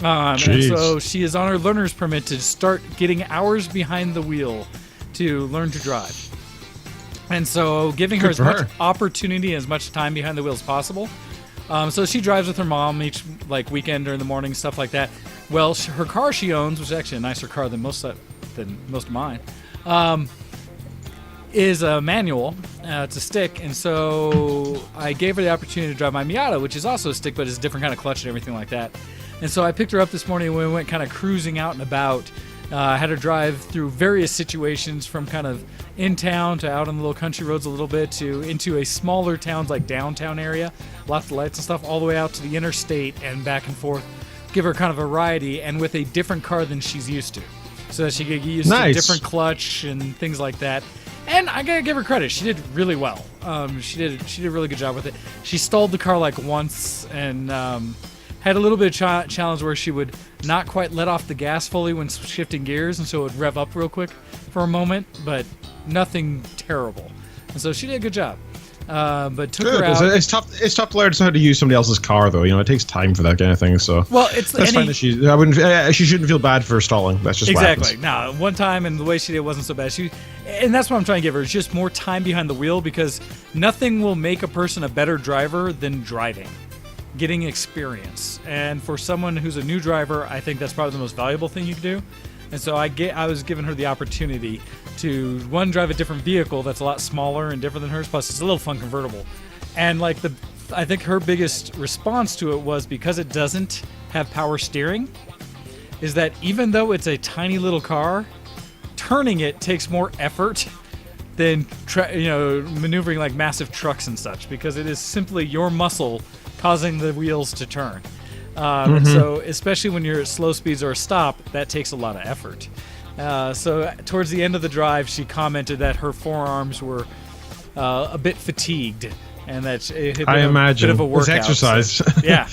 And so she is on her learner's permit to start getting hours behind the wheel to learn to drive. And so giving her as much opportunity and as much time behind the wheel as possible. So she drives with her mom each weekend during the morning, stuff like that. Well, her car she owns, which is actually a nicer car than most of mine, is a manual. It's a stick, and so I gave her the opportunity to drive my Miata, which is also a stick, but it's a different kind of clutch and everything like that. And so I picked her up this morning and we went kind of cruising out and about. I had her drive through various situations, from kind of in town to out on the little country roads a little bit, to into a smaller towns like downtown area, lots of lights and stuff, all the way out to the interstate and back and forth. Give her kind of variety, and with a different car than she's used to, so that she could get used to a different clutch and things like that. And I gotta give her credit; she did really well. She did a really good job with it. She stalled the car once, and had a little bit of challenge where she would not quite let off the gas fully when shifting gears, and so it would rev up real quick for a moment, but nothing terrible. And so she did a good job. But took her out. It's tough to learn how to use somebody else's car, though. It takes time for that kind of thing. So that's fine. She shouldn't feel bad for stalling. That's just exactly. No, one time, and the way she did wasn't so bad. And that's what I'm trying to give her. It's just more time behind the wheel, because nothing will make a person a better driver than driving, getting experience. And for someone who's a new driver, I think that's probably the most valuable thing you can do. And so I was giving her the opportunity to, one, drive a different vehicle that's a lot smaller and different than hers, plus it's a little fun convertible. And I think her biggest response to it was, because it doesn't have power steering, is that even though it's a tiny little car, turning it takes more effort than maneuvering like massive trucks and such, because it is simply your muscle causing the wheels to turn. And so, especially when you're at slow speeds or a stop, that takes a lot of effort. So towards the end of the drive, she commented that her forearms were a bit fatigued, and that it had been a bit of a workout. Exercise. So, yeah.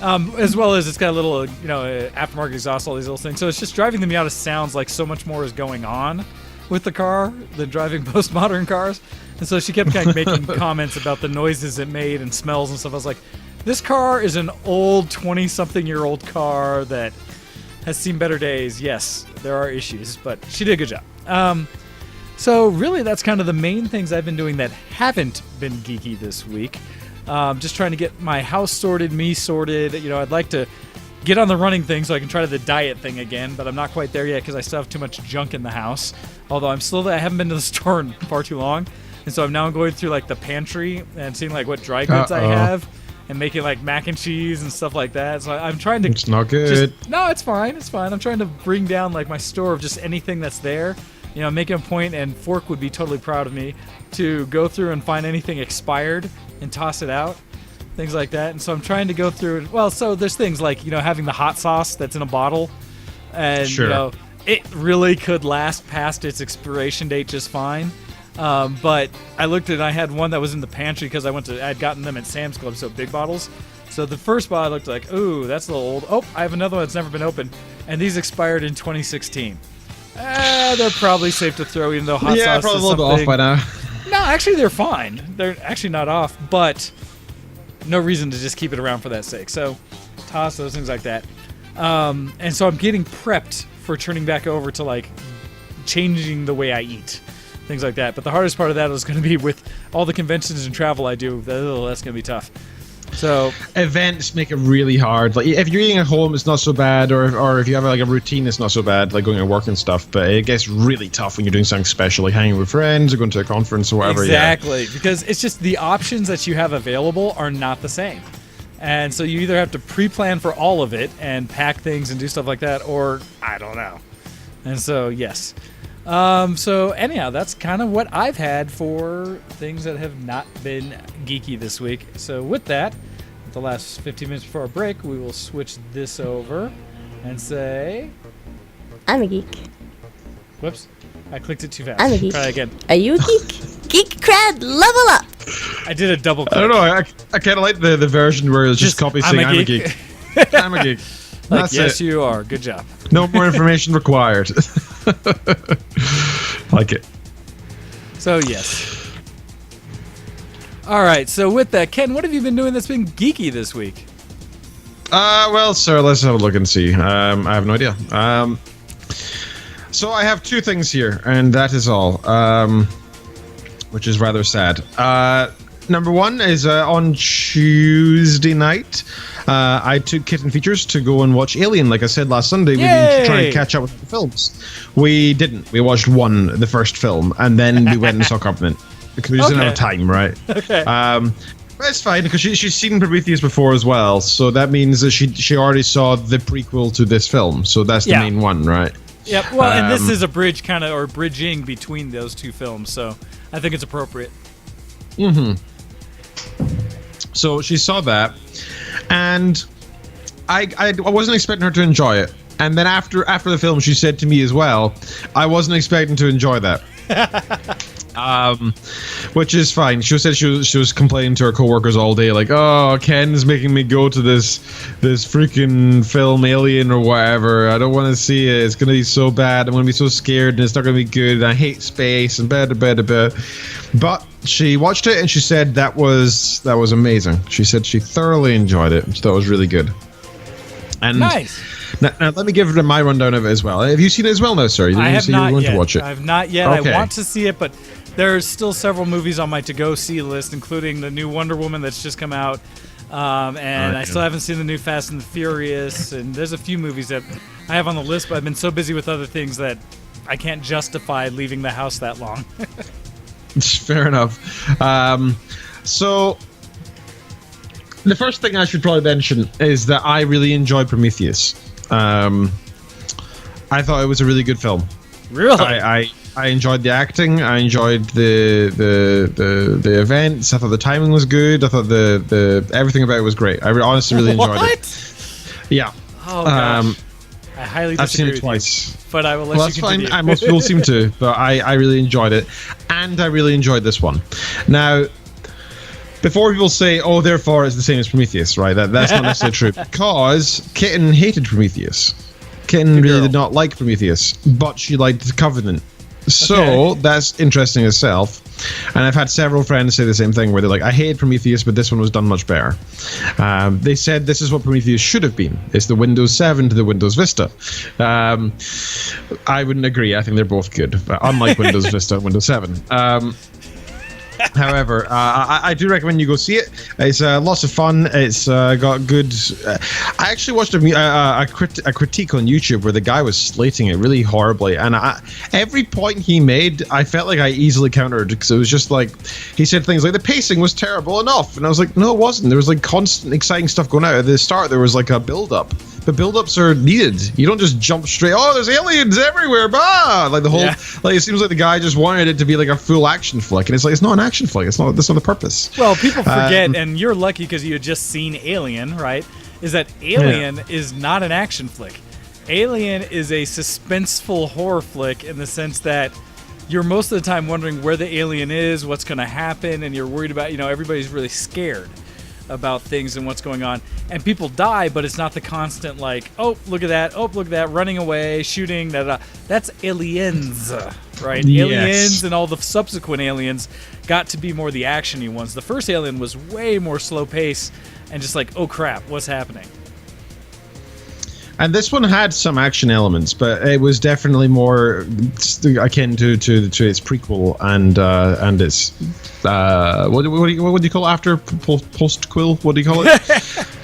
As well as it's got a little, aftermarket exhaust, all these little things. So it's just driving the Miata sounds like so much more is going on with the car than driving postmodern cars. And so she kept kind of making comments about the noises it made and smells and stuff. I was like, this car is an old 20-something-year-old car that has seen better days. Yes, there are issues, but she did a good job. So really, that's kind of the main things I've been doing that haven't been geeky this week. Just trying to get my house sorted, me sorted. I'd like to get on the running thing so I can try the diet thing again, but I'm not quite there yet because I still have too much junk in the house. Although I haven't been to the store in far too long, and so I'm now going through like the pantry and seeing like what dry goods I have, and making like mac and cheese and stuff like that. So I'm trying to. It's not good. No, it's fine. It's fine. I'm trying to bring down like my store of just anything that's there. You know, making a point, and Fork would be totally proud of me to go through and find anything expired and toss it out. Things like that. And so I'm trying to go through. Well, so there's things like, you know, having the hot sauce that's in a bottle, and sure. You know, it really could last past its expiration date just fine. But I looked at it, and I had one that was in the pantry because I'd gotten them at Sam's Club, so big bottles. So the first bottle I looked like, ooh, that's a little old. Oh, I have another one that's never been opened, and these expired in 2016. They're probably safe to throw, even though hot sauce probably is a little bit off by now. No, actually they're fine. They're actually not off, but no reason to just keep it around for that sake. So toss those, things like that. And so I'm getting prepped for turning back over to like changing the way I eat, things like that. But the hardest part of that is going to be with all the conventions and travel I do. That's going to be tough. So events make it really hard. Like if you're eating at home, it's not so bad, or if you have like a routine, it's not so bad, like going to work and stuff. But it gets really tough when you're doing something special, like hanging with friends or going to a conference or whatever. Exactly, because it's just the options that you have available are not the same, and so you either have to pre-plan for all of it and pack things and do stuff like that, or I don't know. And so yes. So anyhow, that's kind of what I've had for things that have not been geeky this week. So with that, the last 15 minutes before our break, we will switch this over and say... I'm a geek. Whoops. I clicked it too fast. I'm a geek. Try again. Are you a geek? Geek Cred, level up! I did a double click. I don't know. I kind of like the version where it's just copy saying I'm a geek. I'm a geek. Like, yes, you are. Good job. No more information required. Like it. So, yes. All right. So, with that, Ken, what have you been doing that's been geeky this week? Well, sir, let's have a look and see. I have no idea. So, I have two things here, and that is all, which is rather sad. Number one is on Tuesday night, I took Kitten Features to go and watch Alien. Like I said last Sunday, we've been trying to catch up with the films. We didn't. We watched the first film, and then we went and saw Covenant because we just didn't have time, right? Okay. But it's fine because she's seen Prometheus before as well, so that means that she already saw the prequel to this film. So that's the main one, right? Yep. Well, and this is a bridge kind of, or bridging between those two films, so I think it's appropriate. Mm-hmm. So she saw that, and I wasn't expecting her to enjoy it. And then after the film, she said to me as well, I wasn't expecting to enjoy that. Which is fine. She said she was complaining to her coworkers all day, like, "Oh, Ken's making me go to this freaking film Alien or whatever. I don't want to see it. It's gonna be so bad. I'm gonna be so scared, and it's not gonna be good. And I hate space and blah, blah, blah, blah." But she watched it and she said that was amazing. She said she thoroughly enjoyed it. She thought it was really good. And nice. Now let me give my rundown of it as well. Have you seen it as well now, sir? I have not yet. To watch it. I have not yet. Okay. I want to see it, but there's still several movies on my to-go see list, including the new Wonder Woman that's just come out, and I still haven't seen the new Fast and the Furious, and there's a few movies that I have on the list, but I've been so busy with other things that I can't justify leaving the house that long. Fair enough. So the first thing I should probably mention is that I really enjoyed Prometheus. I thought it was a really good film. Really? I enjoyed the acting. I enjoyed the events. I thought the timing was good. I thought the everything about it was great. I honestly really enjoyed it. Yeah. Oh gosh. I highly disagree. I've seen it with twice. You, but I will let you continue. Fine. Most people seem to, but I really enjoyed it, and I really enjoyed this one. Now, before people say, "Oh, therefore it's the same as Prometheus," right? That's not necessarily true, because Kitten hated Prometheus. Kitten really did not like Prometheus, but she liked Covenant. So that's interesting itself. And I've had several friends say the same thing, where they're like, I hated Prometheus, but this one was done much better. They said this is what Prometheus should have been. It's the Windows 7 to the Windows Vista. I wouldn't agree. I think they're both good, but unlike Windows Vista and Windows 7. However, I do recommend you go see it. It's lots of fun. It's got good. I actually watched a critique on YouTube where the guy was slating it really horribly, and every point he made, I felt like I easily countered because it was just like he said things like the pacing was terrible enough, and I was like, no, it wasn't. There was like constant exciting stuff going out at the start. There was like a build-up. But build-ups are needed. You don't just jump straight. Oh, there's aliens everywhere! Bah! Like the whole, like it seems like the guy just wanted it to be like a full action flick, and it's like it's not an action flick. It's not. That's not the purpose. Well, people forget, and you're lucky because you had just seen Alien, right? Is that Alien is not an action flick. Alien is a suspenseful horror flick in the sense that you're most of the time wondering where the alien is, what's going to happen, and you're worried about. Everybody's really scared about things and what's going on, and people die, but it's not the constant like, oh, look at that, running away, shooting, that's Aliens, right? Yes. Aliens and all the subsequent Aliens got to be more the action-y ones. The first Alien was way more slow pace and just like, oh crap, what's happening? And this one had some action elements, but it was definitely more akin to its prequel and its what do you call it after post-quill? What do you call it?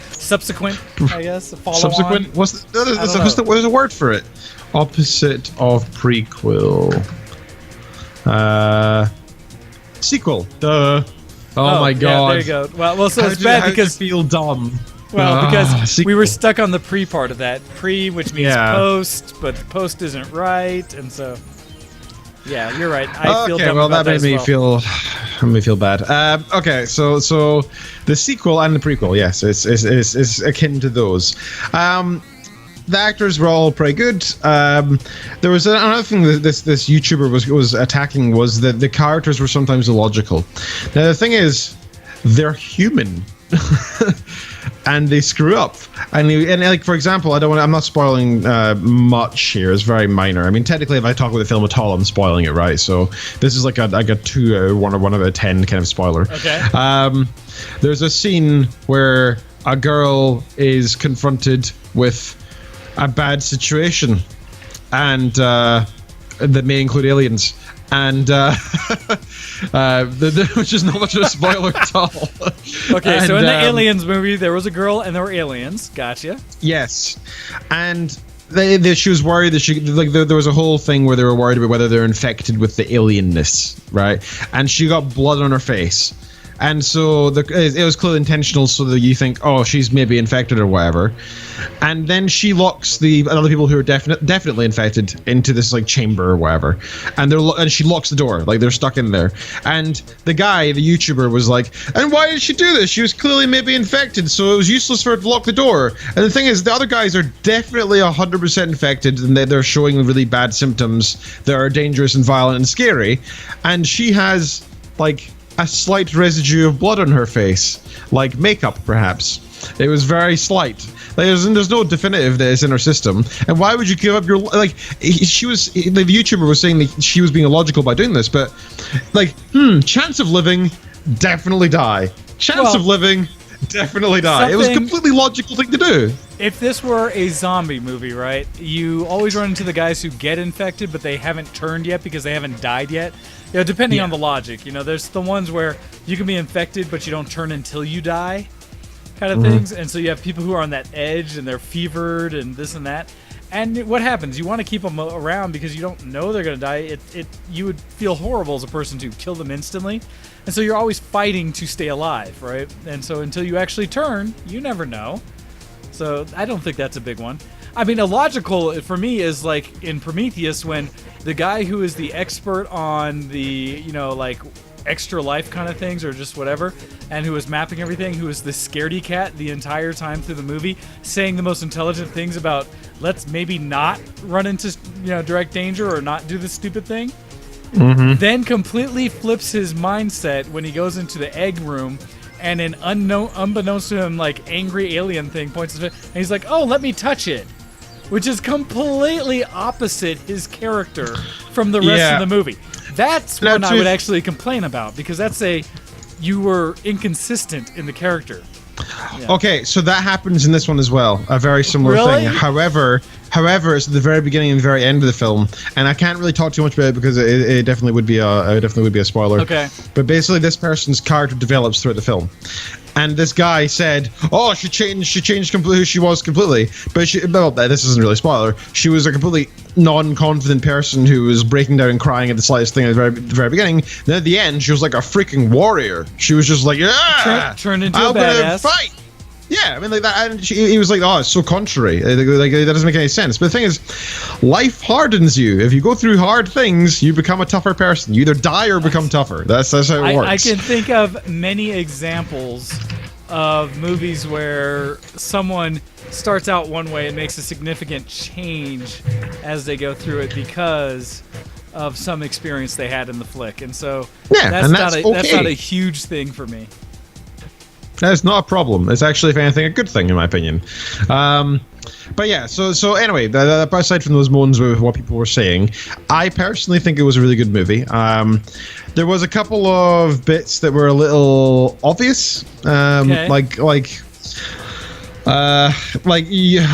Subsequent, I guess. Subsequent. On. What is the word for it? Opposite of prequel. Sequel. Duh. Oh my god. Yeah, there you go. Well, so it's bad because feel dumb. Well, because sequel. we were stuck on the pre part of that. Pre, which means post, but post isn't right, and so yeah, you're right. I feel dumb about that made me feel bad. Okay, so the sequel and the prequel, yes, it's akin to those. The actors were all pretty good. There was another thing that this YouTuber was attacking was that the characters were sometimes illogical. Now the thing is, they're human. And they screw up, and like for example, I'm not spoiling much here. It's very minor. I mean, technically, if I talk about the film at all, I'm spoiling it, right? So this is like a 2 out of 1 or 1 out of 10 kind of spoiler. Okay. There's a scene where a girl is confronted with a bad situation, and that may include aliens. And which is not much of a spoiler at all. Okay, so in the Aliens movie, there was a girl and there were aliens. Gotcha. Yes, and she was worried that there was a whole thing where they were worried about whether they're infected with the alienness, right? And she got blood on her face. And so it was clearly intentional so that you think, oh, she's maybe infected or whatever. And then she locks the other people who are definitely infected into this like chamber or whatever. And she locks the door, like they're stuck in there. And the guy, the YouTuber, was like, and why did she do this? She was clearly maybe infected, so it was useless for her to lock the door. And the thing is, the other guys are definitely 100% infected, and they're showing really bad symptoms that are dangerous and violent and scary. And she has like a slight residue of blood on her face, like makeup perhaps. It was very slight. Like there's no definitive that is in her system. And why would you give up your the YouTuber was saying that she was being illogical by doing this, but like chance of living, definitely die. Chance of living, definitely die. It was a completely logical thing to do. If this were a zombie movie, right, you always run into the guys who get infected but they haven't turned yet because they haven't died yet. Depending on the logic, there's the ones where you can be infected but you don't turn until you die, kind of things. And so you have people who are on that edge and they're fevered and this and that. And what happens? You want to keep them around because you don't know they're going to die. You would feel horrible as a person to kill them instantly. And so you're always fighting to stay alive, right? And so until you actually turn, you never know. So I don't think that's a big one. I mean, illogical for me is like in Prometheus when the guy who is the expert on the, like extra life kind of things or just whatever, and who is mapping everything, who is the scaredy cat the entire time through the movie, saying the most intelligent things about let's maybe not run into direct danger or not do this stupid thing. Then completely flips his mindset when he goes into the egg room. And an unbeknownst to him, like angry alien thing points his finger, and he's like, "Oh, let me touch it," which is completely opposite his character from the rest of the movie. That's what I would actually complain about because that's you were inconsistent in the character. Okay, so that happens in this one as well. A very similar Really? thing. However, it's at the very beginning and the very end of the film, and I can't really talk too much about it because it definitely would be a spoiler. Okay. But basically, this person's character develops throughout the film. And this guy said, "Oh, she changed completely who she was completely." But this isn't really a spoiler. She was a completely non-confident person who was breaking down and crying at the slightest thing at the very beginning. Then at the end, she was like a freaking warrior. She was just like, "Yeah, turned into a I'm gonna badass." fight." Yeah, I mean, like that, and he was like, "Oh, it's so contrary. Like that doesn't make any sense." But the thing is, life hardens you. If you go through hard things, you become a tougher person. You either die or become tougher. That's how it works. I can think of many examples of movies where someone starts out one way and makes a significant change as they go through it because of some experience they had in the flick, and so that's not a huge thing for me. That's not a problem. It's actually, if anything, a good thing in my opinion. But yeah, so anyway, aside from those moans with what people were saying, I personally think it was a really good movie. There was a couple of bits that were a little obvious, I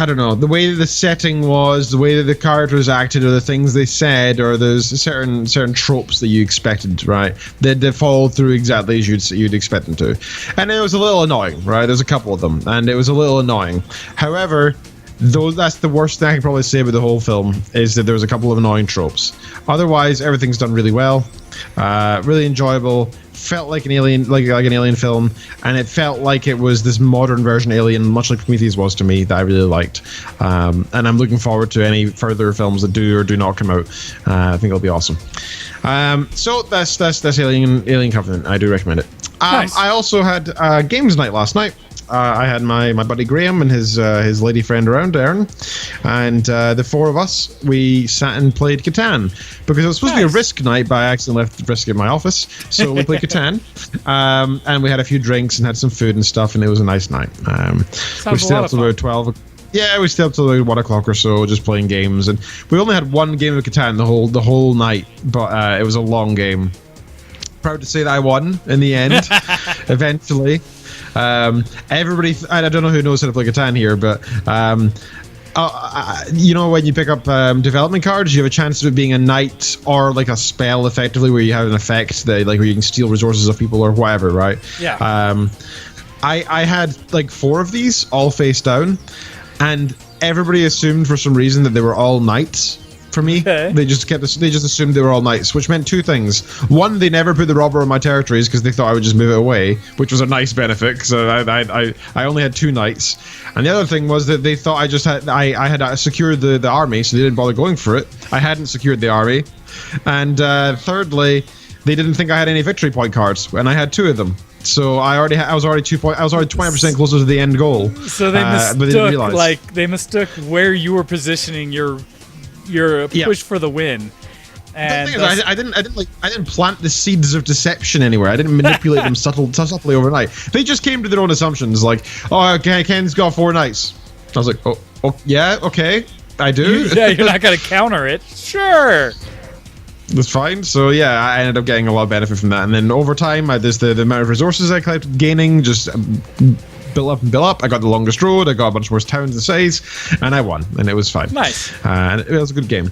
don't know, the way that the setting was, the way that the characters acted, or the things they said, or there's certain tropes that you expected, right? They followed through exactly as you'd expect them to, and it was a little annoying, right? There's a couple of them, and it was a little annoying. However, that's the worst thing I can probably say about the whole film, is that there was a couple of annoying tropes. Otherwise, everything's done really well, really enjoyable. Felt like an alien, like an alien film, and it felt like it was this modern version of Alien, much like Prometheus was to me, that I really liked. And I'm looking forward to any further films that do or do not come out. I think it'll be awesome. So that's Alien Covenant. I do recommend it. Nice. I also had games night last night. I had my buddy Graham and his lady friend around, Aaron, and the four of us, we sat and played Catan, because it was supposed to be a Risk night, but I accidentally left Risk in my office, so we played Catan, and we had a few drinks and had some food and stuff, and it was a nice night. We stayed up till about 12. Yeah, we stayed up till about 1 o'clock or so, just playing games, and we only had one game of Catan the whole night, but it was a long game. Proud to say that I won in the end, eventually. Everybody, I don't know who knows how to play Catan here, but you know, when you pick up development cards, you have a chance of it being a knight or like a spell, effectively, where you have an effect that, like, where you can steal resources of people or whatever, right? Yeah. I had like 4 of these all face down, and everybody assumed for some reason that they were all knights. For me, they just assumed they were all knights, which meant 2 things. One, they never put the robber on my territories because they thought I would just move it away, which was a nice benefit, because I only had 2 knights. And the other thing was that they thought I had secured the army, so they didn't bother going for it. I hadn't secured the army. And thirdly, they didn't think I had any victory point cards, and I had 2 of them. So I was already 20% closer to the end goal. So they mistook where you were positioning your push for the win. And the thing is, I didn't plant the seeds of deception anywhere. I didn't manipulate them subtly overnight. They just came to their own assumptions, like, "Oh, okay, Ken's got 4 knights." I was like, "Oh, yeah, okay, I do." Yeah, you're not gonna counter it. Sure. That's fine. So yeah, I ended up getting a lot of benefit from that, and then over time, there's the amount of resources I kept gaining just built up. I got the longest road. I got a bunch more towns and cities, and I won, and it was fine. Nice. And it was a good game.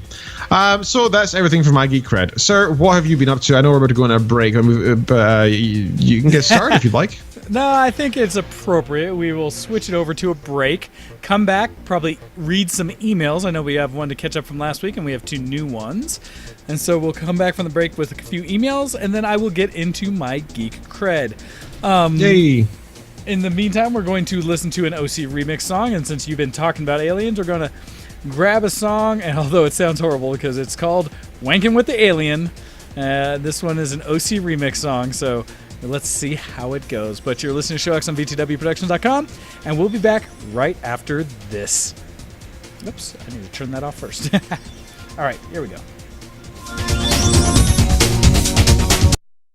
So that's everything for my Geek Cred. Sir, what have you been up to? I know we're about to go on a break, but you can get started if you'd like. No, I think it's appropriate. We will switch it over to a break, come back, probably read some emails. I know we have one to catch up from last week, and we have 2 new ones. And so we'll come back from the break with a few emails, and then I will get into my Geek Cred. Yay. In the meantime, we're going to listen to an OC remix song, and since you've been talking about aliens, we're going to grab a song, and although it sounds horrible because it's called Wankin' with the Alien, this one is an OC remix song, so let's see how it goes. But you're listening to Show X on VTWProductions.com, and we'll be back right after this. Oops, I need to turn that off first. All right, here we go.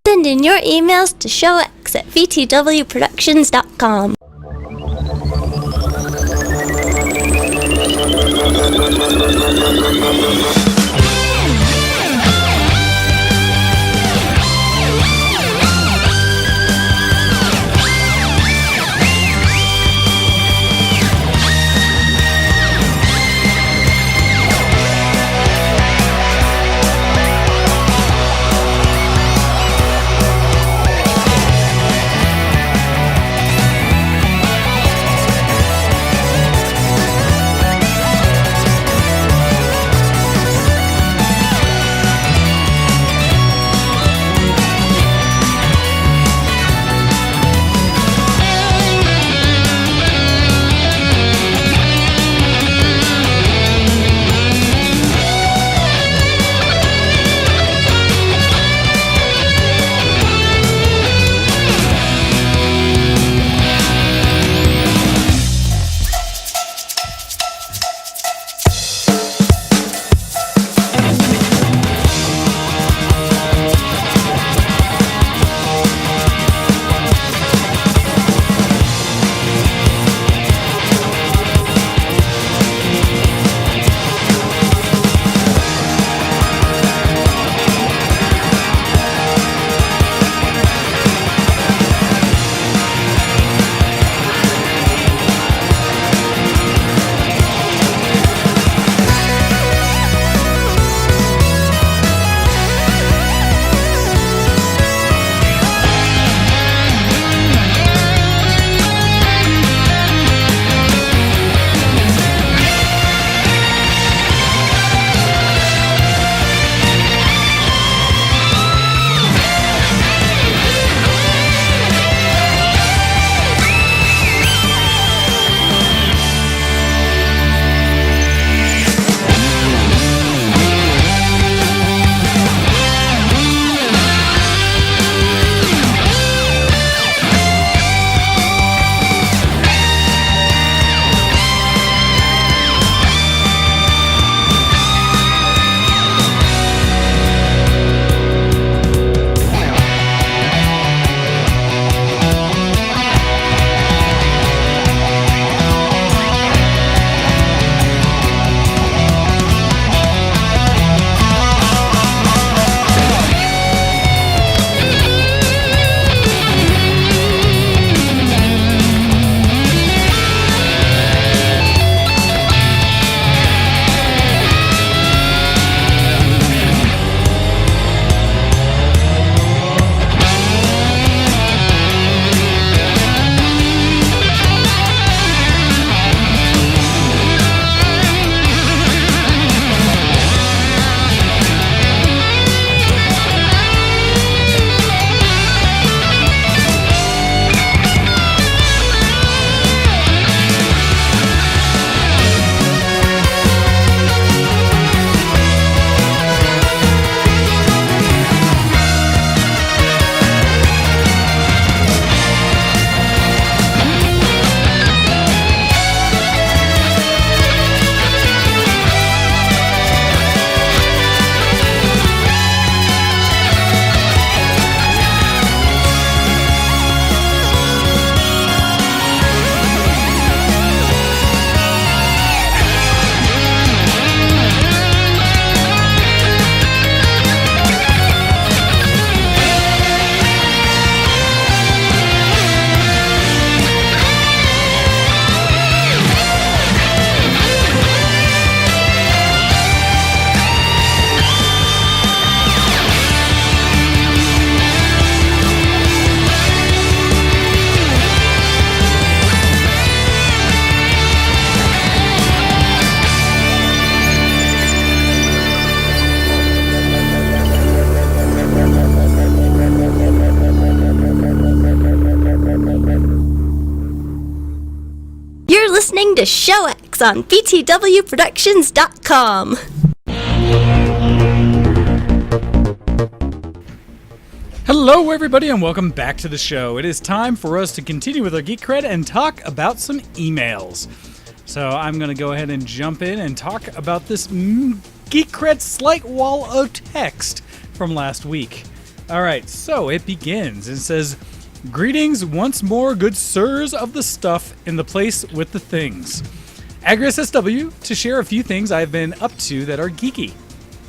Send in your emails to showx@vtwproductions.com. listening to Show X on btwproductions.com. Hello, everybody, and welcome back to the show. It is time for us to continue with our Geek Cred and talk about some emails. So I'm going to go ahead and jump in and talk about this Geek Cred slight wall of text from last week. All right, so it begins. It says, "Greetings once more, good sirs of the stuff in the place with the things. Agrius SW to share a few things I've been up to that are geeky.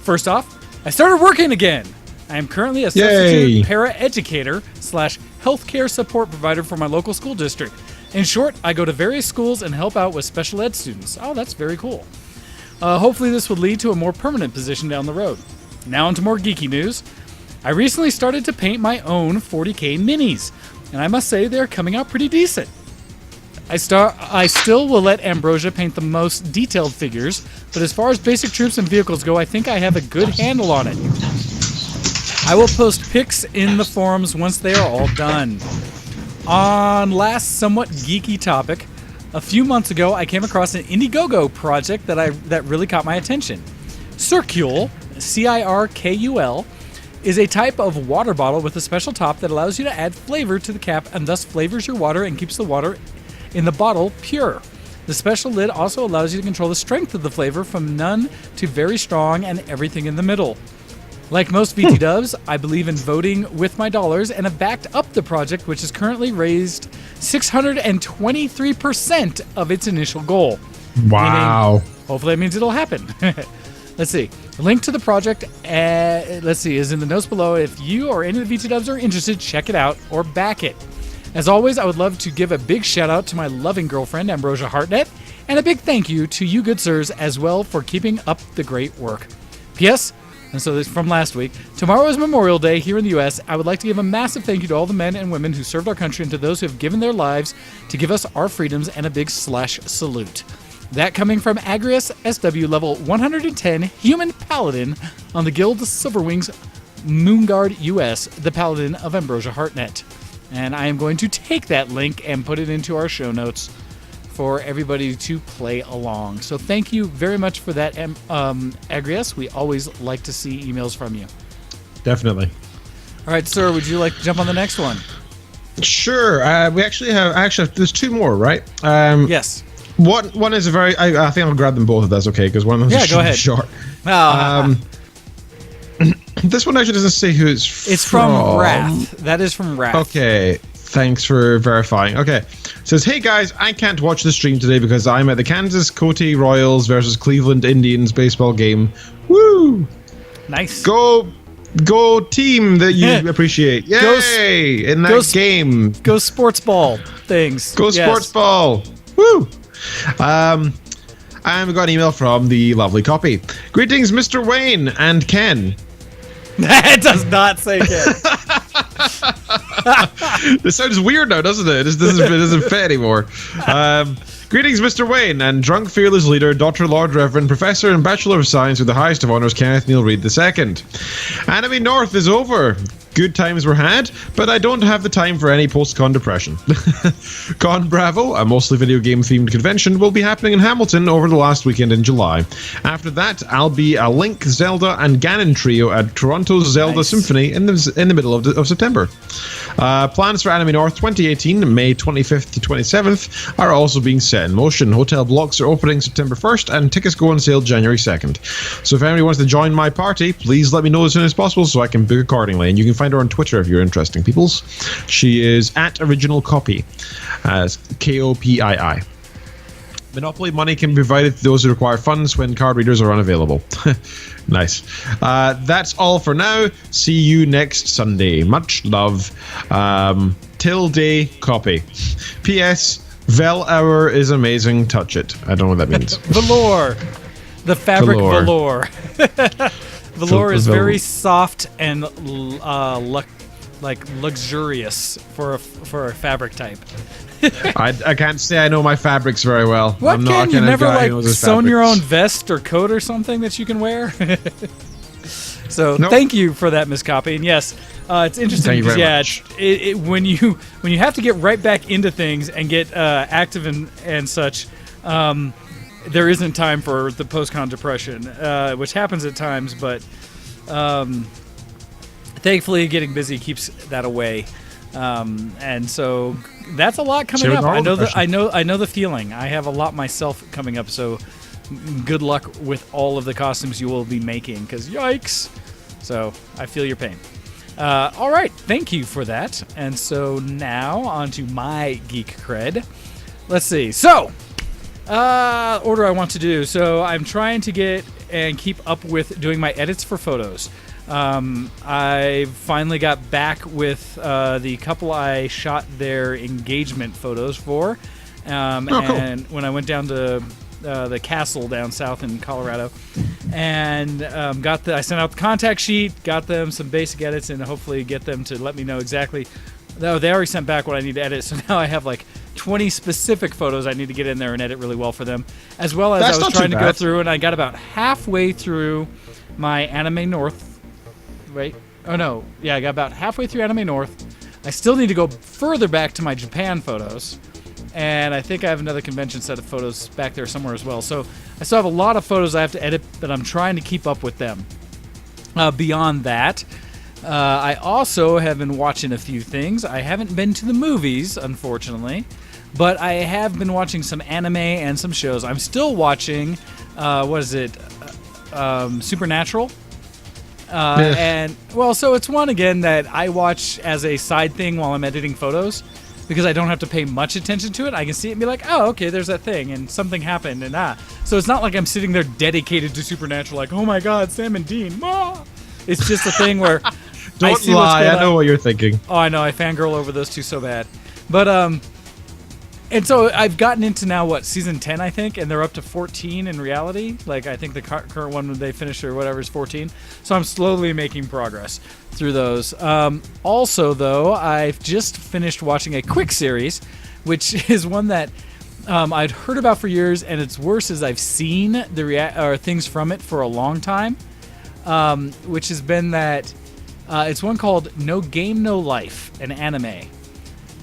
First off, I started working again. I am currently a substitute para-educator / healthcare support provider for my local school district. In short, I go to various schools and help out with special ed students." Oh, that's very cool. Hopefully this would lead to a more permanent position down the road. Now onto more geeky news. I recently started to paint my own 40K minis, and I must say they're coming out pretty decent. I still will let Ambrosia paint the most detailed figures, but as far as basic troops and vehicles go, I think I have a good handle on it. I will post pics in the forums once they are all done. On last somewhat geeky topic, a few months ago I came across an Indiegogo project that really caught my attention. Circule, CIRKUL, is a type of water bottle with a special top that allows you to add flavor to the cap and thus flavors your water and keeps the water in the bottle pure. The special lid also allows you to control the strength of the flavor from none to very strong and everything in the middle. Like most VT dubs, I believe in voting with my dollars and have backed up the project, which has currently raised 623% of its initial goal. Wow. Hopefully that means it'll happen. Let's see. The link to the project, is in the notes below. If you or any of the VT dubs are interested, check it out or back it. As always, I would love to give a big shout out to my loving girlfriend, Ambrosia Hartnett, and a big thank you to you good sirs as well for keeping up the great work. P.S. And so this is from last week. Tomorrow is Memorial Day here in the U.S. I would like to give a massive thank you to all the men and women who served our country and to those who have given their lives to give us our freedoms, and a big salute. That coming from Agrius SW level 110 Human Paladin on the Guild Silverwings Moonguard US, the Paladin of Ambrosia Hartnett. And I am going to take that link and put it into our show notes for everybody to play along. So thank you very much for that, Agrius. We always like to see emails from you. Definitely. All right, sir, would you like to jump on the next one? Sure. We actually have there's two more, right? Yes. One is a very. I think I'll grab them both if that's okay, because one of them is go ahead. short. Oh, This one actually doesn't say who it's from Wrath. That is from Wrath. Okay. Thanks for verifying. Okay. It says, "Hey guys, I can't watch the stream today because I'm at the Kansas County Royals versus Cleveland Indians baseball game. Woo! Nice. Go team that you appreciate. Yay! In that game. Go sports ball things. Go sports ball. Woo! And we got an email from the lovely copy. Greetings, Mr. Wayne and Ken. That does not say Ken. This sounds weird now, doesn't it? It doesn't fit anymore. Greetings, Mr. Wayne and drunk fearless leader, Dr. Lord Reverend, Professor and Bachelor of Science with the highest of honors, Kenneth Neil Reid II. Anime North is over. Good times were had, but I don't have the time for any post-con depression. Con Bravo, a mostly video game themed convention, will be happening in Hamilton over the last weekend in July. After that, I'll be a Link, Zelda, and Ganon trio at Toronto's Zelda Symphony in the middle of September. Plans for Anime North 2018, May 25th to 27th, are also being set in motion. Hotel blocks are opening September 1st, and tickets go on sale January 2nd. So if anybody wants to join my party, please let me know as soon as possible so I can book accordingly. And you can find her on Twitter if you're interesting, peoples. She is at Original Copy, as KOPII. Monopoly money can be provided to those who require funds when card readers are unavailable. Nice. That's all for now. See you next Sunday. Much love. Tilde Copy. P.S. Vel Hour is amazing. Touch it. I don't know what that means. Velour. The fabric velour. Velour is very soft and luxurious for a fabric type. I can't say I know my fabrics very well. What, I'm not you never sewn your own fabrics. vest or coat or something that you can wear? So thank you for that, Ms. Copy. And yes, it's interesting because when you have to get right back into things and get active and such, there isn't time for the post-con depression, which happens at times, but thankfully getting busy keeps that away. And so that's a lot coming up. I know the feeling. I have a lot myself coming up, so good luck with all of the costumes you will be making, because yikes. So I feel your pain. All right, thank you for that. And so now on to my Geek Cred. Let's see. So, order I want to do. So I'm trying to get and keep up with doing my edits for photos. I finally got back with the couple I shot their engagement photos for. Cool. And when I went down to the castle down south in Colorado, and I sent out the contact sheet, got them some basic edits, and hopefully get them to let me know exactly. No, they already sent back what I need to edit, so now I have like 20 specific photos I need to get in there and edit really well for them, as well as I was trying to go through, and I got about halfway through my Anime North. Wait. Oh, no. Yeah, I got about halfway through Anime North. I still need to go further back to my Japan photos. And I think I have another convention set of photos back there somewhere as well. So I still have a lot of photos I have to edit, but I'm trying to keep up with them. Beyond that, I also have been watching a few things. I haven't been to the movies, unfortunately. But I have been watching some anime and some shows. I'm still watching, Supernatural? And well, so it's one again that I watch as a side thing while I'm editing photos, because I don't have to pay much attention to it. I can see it and be like, oh, okay, there's that thing, and something happened, and so it's not like I'm sitting there dedicated to Supernatural, like, oh my God, Sam and Dean, It's just a thing where don't lie, I know what you're thinking. Oh, I know, I fangirl over those two so bad, but and so I've gotten into now, season 10, I think, and they're up to 14 in reality. Like, I think the current one when they finish or whatever is 14. So I'm slowly making progress through those. Also, though, I've just finished watching a quick series, which is one that I'd heard about for years, and its worse is I've seen things from it for a long time, which has been that it's one called No Game, No Life, an anime.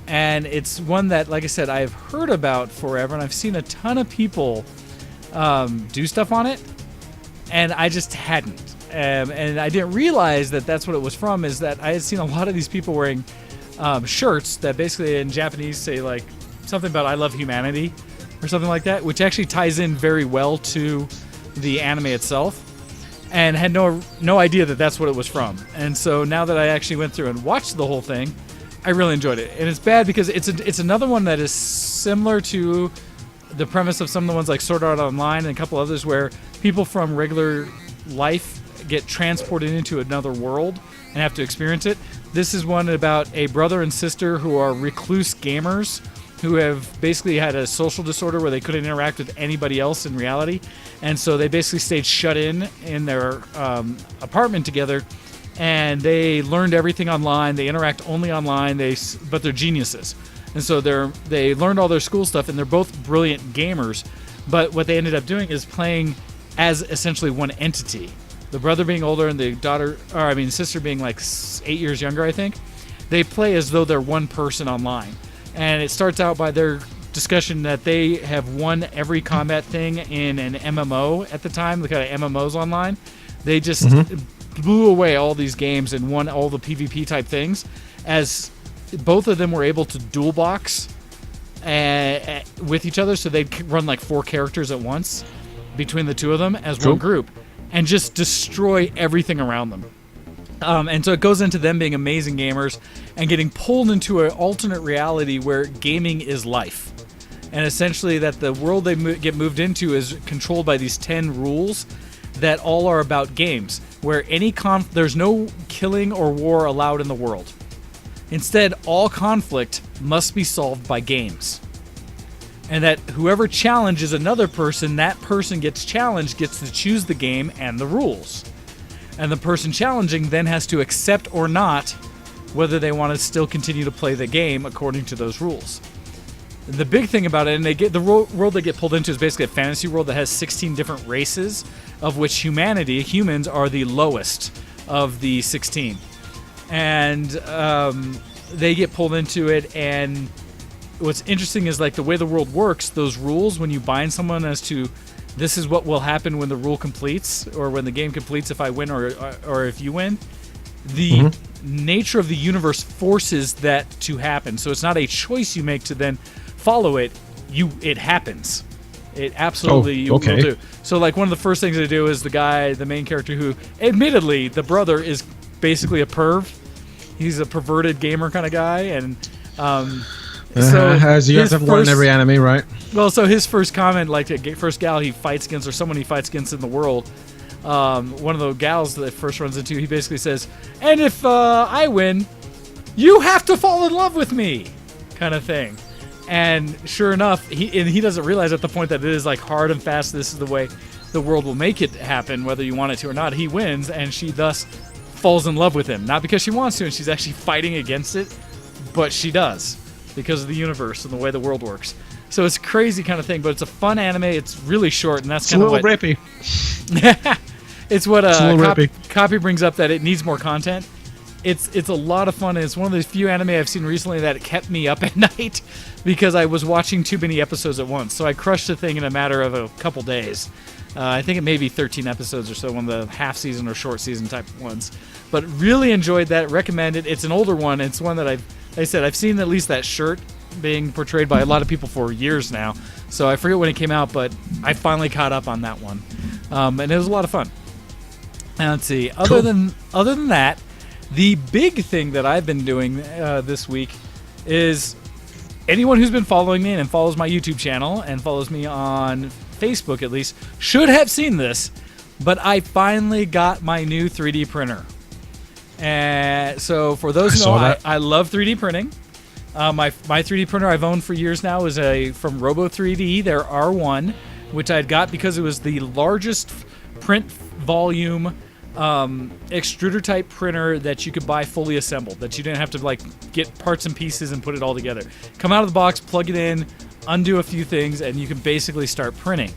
And it's one that, like I said, I've heard about forever, and I've seen a ton of people do stuff on it, and I just hadn't. And I didn't realize that that's what it was from, is that I had seen a lot of these people wearing shirts that basically in Japanese say, like, something about I love humanity or something like that, which actually ties in very well to the anime itself, and had no idea that that's what it was from. And so now that I actually went through and watched the whole thing, I really enjoyed it. And it's bad because it's another one that is similar to the premise of some of the ones like Sword Art Online and a couple others, where people from regular life get transported into another world and have to experience it. This is one about a brother and sister who are recluse gamers who have basically had a social disorder where they couldn't interact with anybody else in reality. And so they basically stayed shut in their apartment together. And they learned everything online. They interact only online. But they're geniuses, and so they learned all their school stuff. And they're both brilliant gamers. But what they ended up doing is playing as essentially one entity. The brother being older and the sister being like 8 years younger, I think. They play as though they're one person online. And it starts out by their discussion that they have won every combat thing in an MMO at the time. The kind of MMOs online. They just blew away all these games and won all the PvP type things, as both of them were able to dual box with each other, so they'd run like 4 characters at once between the two of them as one group and just destroy everything around them. And so it goes into them being amazing gamers and getting pulled into an alternate reality where gaming is life. And essentially that the world they get moved into is controlled by these 10 rules that all are about games, where there's no killing or war allowed in the world. Instead, all conflict must be solved by games. And that whoever challenges another person, that person gets challenged, gets to choose the game and the rules. And the person challenging then has to accept or not whether they want to still continue to play the game according to those rules. The big thing about it, and the world they get pulled into is basically a fantasy world that has 16 different races, of which humans are the lowest of the 16. And they get pulled into it, and what's interesting is like the way the world works. Those rules, when you bind someone as to this is what will happen when the rule completes or when the game completes, if I win or if you win, the nature of the universe forces that to happen. So it's not a choice you make to then follow it. It happens. It absolutely will do. So like one of the first things they do is the main character who, admittedly, the brother is basically a perv. He's a perverted gamer kind of guy, and so as you guys have learned in every anime, right? Well, so his first comment, like the first gal he fights against, or someone he fights against in the world, one of the gals that first runs into, he basically says, "And if I win, you have to fall in love with me," kind of thing. And sure enough, he doesn't realize at the point that it is like hard and fast. This is the way the world will make it happen, whether you want it to or not. He wins, and she thus falls in love with him, not because she wants to, and she's actually fighting against it, but she does because of the universe and the way the world works. So it's a crazy kind of thing, but it's a fun anime. It's really short, and that's kind of what... It's a little rapey. It's what Copy brings up, that it needs more content. It's a lot of fun, and it's one of those few anime I've seen recently that kept me up at night because I was watching too many episodes at once. So I crushed the thing in a matter of a couple days. I think it may be 13 episodes or so, one of the half-season or short-season type ones. But really enjoyed that. Recommend it. It's an older one. It's one that I've seen at least that shirt being portrayed by a lot of people for years now. So I forget when it came out, but I finally caught up on that one. And it was a lot of fun. And let's see. Other than that, the big thing that I've been doing this week is anyone who's been following me and follows my YouTube channel and follows me on Facebook at least should have seen this, but I finally got my new 3D printer. And so for those who know, I love 3D printing. My 3D printer I've owned for years now is from Robo3D, their R1, which I'd got because it was the largest print volume extruder type printer that you could buy fully assembled, that you didn't have to like get parts and pieces and put it all together. Come out of the box, plug it in, undo a few things, and you can basically start printing.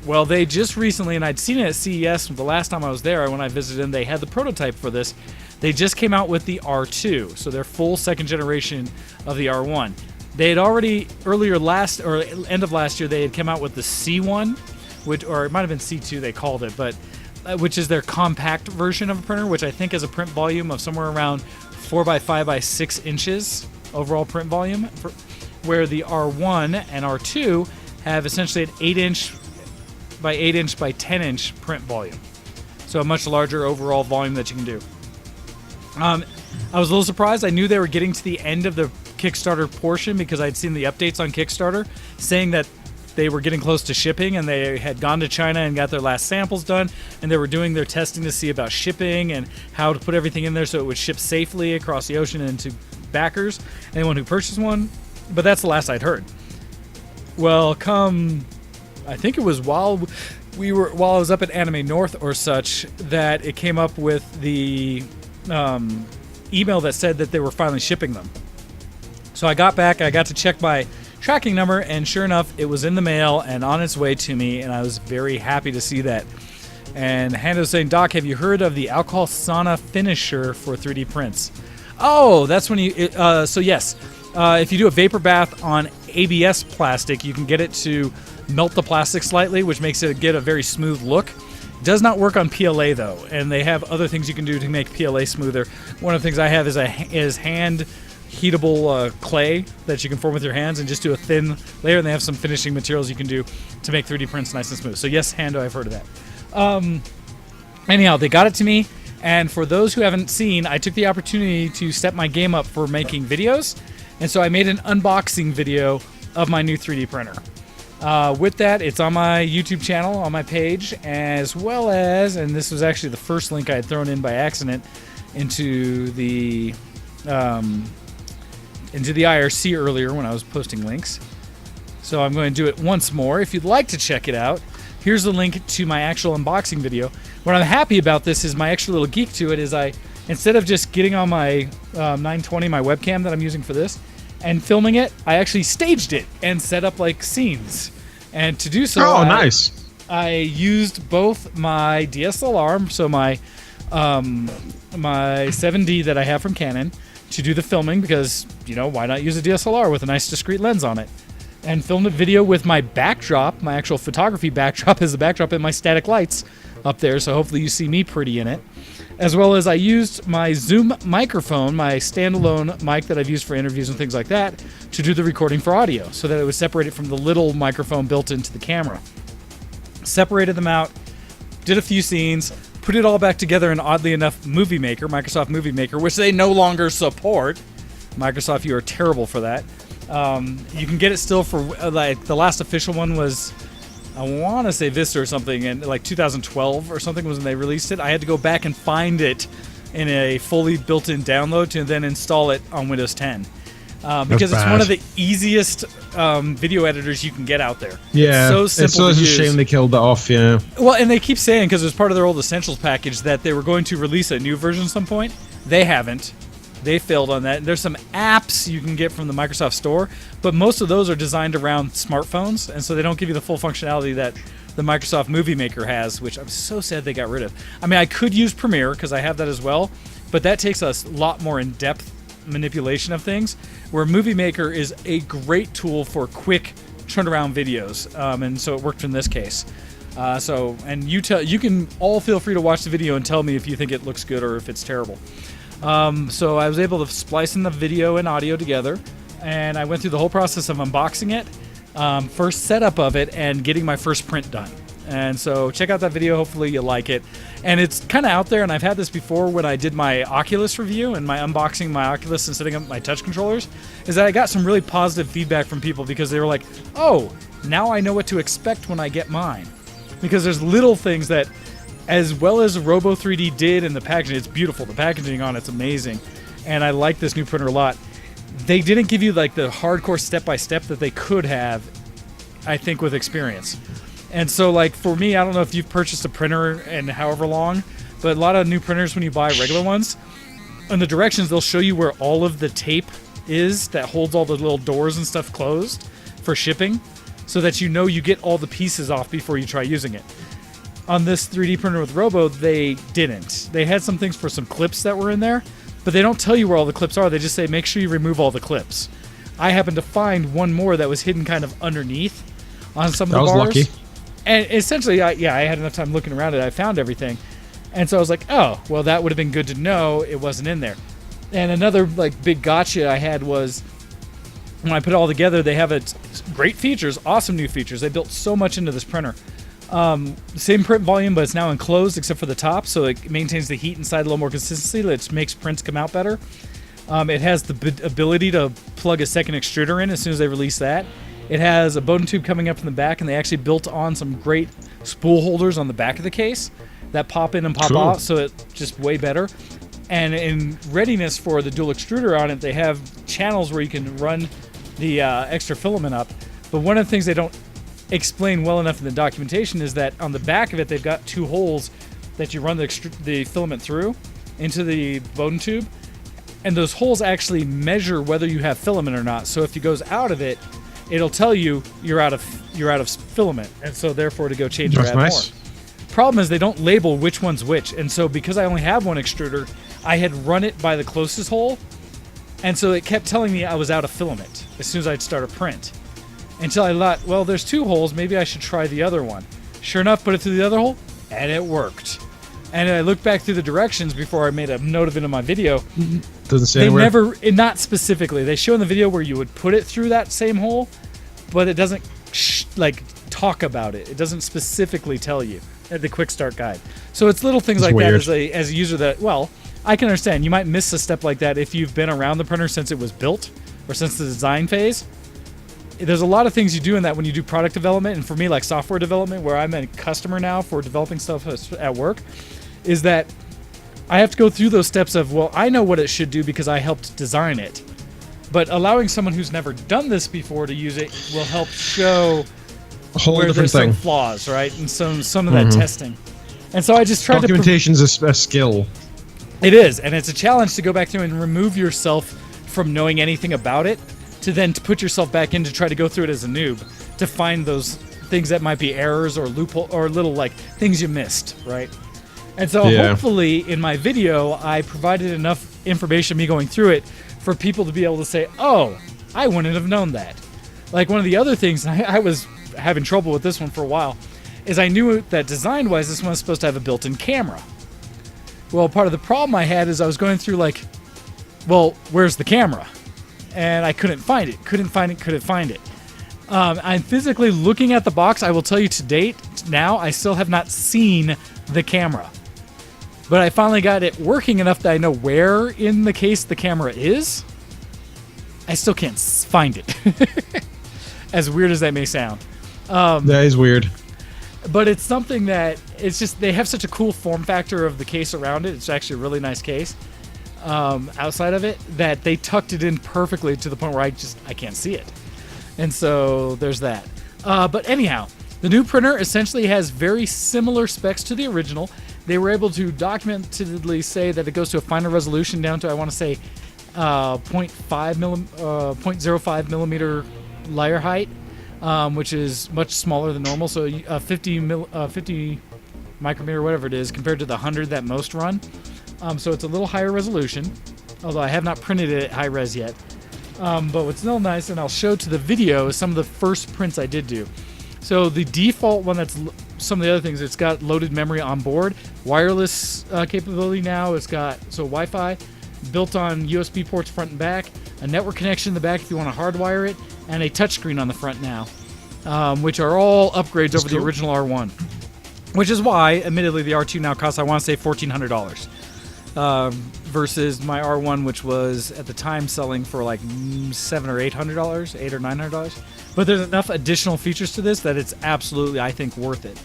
Well, they just recently, and I'd seen it at CES the last time I was there when I visited them, they had the prototype for this. They just came out with the R2, so their full second generation of the R1. They had already end of last year, they had come out with the C1, or it might have been C2 they called it, but which is their compact version of a printer, which I think has a print volume of somewhere around 4x5 by 6 inches overall print volume, where the R1 and R2 have essentially an 8-inch by 8-inch by 10-inch print volume. So a much larger overall volume that you can do. I was a little surprised. I knew they were getting to the end of the Kickstarter portion because I'd seen the updates on Kickstarter saying that they were getting close to shipping, and they had gone to China and got their last samples done, and they were doing their testing to see about shipping and how to put everything in there so it would ship safely across the ocean and to backers, anyone who purchased one. But that's the last I'd heard. Well, I think it was while I was up at Anime North or such that it came up with the email that said that they were finally shipping them. So I got back, I got to check my tracking number, and sure enough, it was in the mail and on its way to me, and I was very happy to see that. And Hando's saying, "Doc, have you heard of the alcohol sauna finisher for 3D prints?" Oh, that's when so yes. If you do a vapor bath on ABS plastic, you can get it to melt the plastic slightly, which makes it get a very smooth look. It does not work on PLA though, and they have other things you can do to make PLA smoother. One of the things I have is hand heatable clay that you can form with your hands and just do a thin layer, and they have some finishing materials you can do to make 3D prints nice and smooth. So yes, Hando, I've heard of that. Anyhow, they got it to me, and for those who haven't seen, I took the opportunity to step my game up for making videos, and so I made an unboxing video of my new 3D printer. With that, it's on my YouTube channel, on my page, as well as, and this was actually the first link I had thrown in by accident into the IRC earlier when I was posting links. So I'm going to do it once more. If you'd like to check it out, here's the link to my actual unboxing video. What I'm happy about this is my extra little geek to it is instead of just getting on my 920, my webcam that I'm using for this, and filming it, I actually staged it and set up like scenes. And to do so, nice. I used both my DSLR, so my 7D that I have from Canon, to do the filming because, why not use a DSLR with a nice discrete lens on it? And filmed a video with my backdrop, my actual photography backdrop as the backdrop, and my static lights up there, so hopefully you see me pretty in it. As well as I used my Zoom microphone, my standalone mic that I've used for interviews and things like that, to do the recording for audio, so that it was separated from the little microphone built into the camera. Separated them out, did a few scenes, put it all back together in, oddly enough, Movie Maker, Microsoft Movie Maker, which they no longer support. Microsoft, you are terrible for that. You can get it still for, the last official one was, I want to say Vista or something, and 2012 or something was when they released it. I had to go back and find it in a fully built-in download to then install it on Windows 10. Because it's one of the easiest video editors you can get out there. Yeah, it's so simple it's to a use. shame they killed it off, yeah. Well, and they keep saying, because it was part of their old Essentials package, that they were going to release a new version at some point. They haven't. They failed on that. There's some apps you can get from the Microsoft Store, but most of those are designed around smartphones, and so they don't give you the full functionality that the Microsoft Movie Maker has, which I'm so sad they got rid of. I mean, I could use Premiere, because I have that as well, but that takes a lot more in-depth manipulation of things, where Movie Maker is a great tool for quick turnaround videos, and so it worked in this case. And you can all feel free to watch the video and tell me if you think it looks good or if it's terrible. So I was able to splice in the video and audio together, and I went through the whole process of unboxing it, first setup of it, and getting my first print done. And so check out that video. Hopefully you like it. And it's kind of out there, and I've had this before when I did my Oculus review and my unboxing my Oculus and setting up my touch controllers, is that I got some really positive feedback from people because they were like, oh, now I know what to expect when I get mine. Because there's little things that, as well as Robo 3D did in the packaging, it's beautiful. The packaging on it's amazing. And I like this new printer a lot. They didn't give you the hardcore step-by-step that they could have, I think, with experience. And so, for me, I don't know if you've purchased a printer in however long, but a lot of new printers, when you buy regular ones, in the directions, they'll show you where all of the tape is that holds all the little doors and stuff closed for shipping, so that you get all the pieces off before you try using it. On this 3D printer with Robo, they didn't. They had some things for some clips that were in there, but they don't tell you where all the clips are. They just say, make sure you remove all the clips. I happened to find one more that was hidden kind of underneath on some of the bars. That was lucky. And essentially, I had enough time looking around it. I found everything. And so I was like, oh, well, that would have been good to know it wasn't in there. And another big gotcha I had was, when I put it all together, they have great features, awesome new features. They built so much into this printer. Same print volume, but it's now enclosed except for the top, so it maintains the heat inside a little more consistency, which makes prints come out better. It has the ability to plug a second extruder in as soon as they release that. It has a Bowden tube coming up from the back, and they actually built on some great spool holders on the back of the case that pop in and pop out, so it's just way better. And in readiness for the dual extruder on it, they have channels where you can run the extra filament up. But one of the things they don't explain well enough in the documentation is that on the back of it, they've got two holes that you run the filament through into the Bowden tube, and those holes actually measure whether you have filament or not. So if it goes out of it, it'll tell you you're out of filament, and so therefore to go change or add more. Problem is they don't label which one's which, and so because I only have one extruder, I had run it by the closest hole, and so it kept telling me I was out of filament as soon as I'd start a print. Until I thought, well, there's two holes, maybe I should try the other one. Sure enough, put it through the other hole, and it worked. And I looked back through the directions before I made a note of it in my video. Doesn't say anywhere. Not specifically. They show in the video where you would put it through that same hole, but it doesn't talk about it. It doesn't specifically tell you at the quick start guide. So it's little things like weird. that as a user that, well, I can understand. You might miss a step like that if you've been around the printer since it was built or since the design phase. There's a lot of things you do in that when you do product development, and for me, like software development, where I'm a customer now for developing stuff at work, is that I have to go through those steps of, well, I know what it should do because I helped design it. But allowing someone who's never done this before to use it will help show a whole where different there's some thing. Flaws, right? And some of that testing. And so I just tried to... Documentation's a skill. It is, and it's a challenge to go back through and remove yourself from knowing anything about it, to then to put yourself back in to try to go through it as a noob, to find those things that might be errors or loophole or little things you missed, right? And so hopefully in my video I provided enough information, me going through it, for people to be able to say, oh, I wouldn't have known that. Like one of the other things, I was having trouble with this one for a while, is I knew that design-wise this one was supposed to have a built-in camera. Well, part of the problem I had is I was going through like, well, where's the camera? And I couldn't find it. I'm physically looking at the box. I will tell you to date, now, I still have not seen the camera. But I finally got it working enough that I know where in the case the camera is. I still can't find it. As weird as that may sound. That is weird. But it's something that, it's just, they have such a cool form factor of the case around it. It's actually a really nice case. Outside of it, that they tucked it in perfectly to the point where I can't see it. And so there's that. But anyhow, the new printer essentially has very similar specs to the original. They were able to documentedly say that it goes to a finer resolution down to, I want to say, 0.05 millimeter layer height, which is much smaller than normal. So 50 micrometer, whatever it is, compared to the 100 that most run. So it's a little higher resolution, although I have not printed it at high res yet. But what's still nice, and I'll show to the video, is some of the first prints I did do. So the default one, that's some of the other things, it's got loaded memory on board, wireless capability now, it's got Wi-Fi, built on USB ports front and back, a network connection in the back if you want to hardwire it, and a touchscreen on the front now, which are all upgrades over the original R1. Which is why, admittedly, the R2 now costs, I want to say, $1,400. Versus my R1, which was at the time selling for like $700 or $800, $800 or $900. But there's enough additional features to this that it's absolutely, I think, worth it.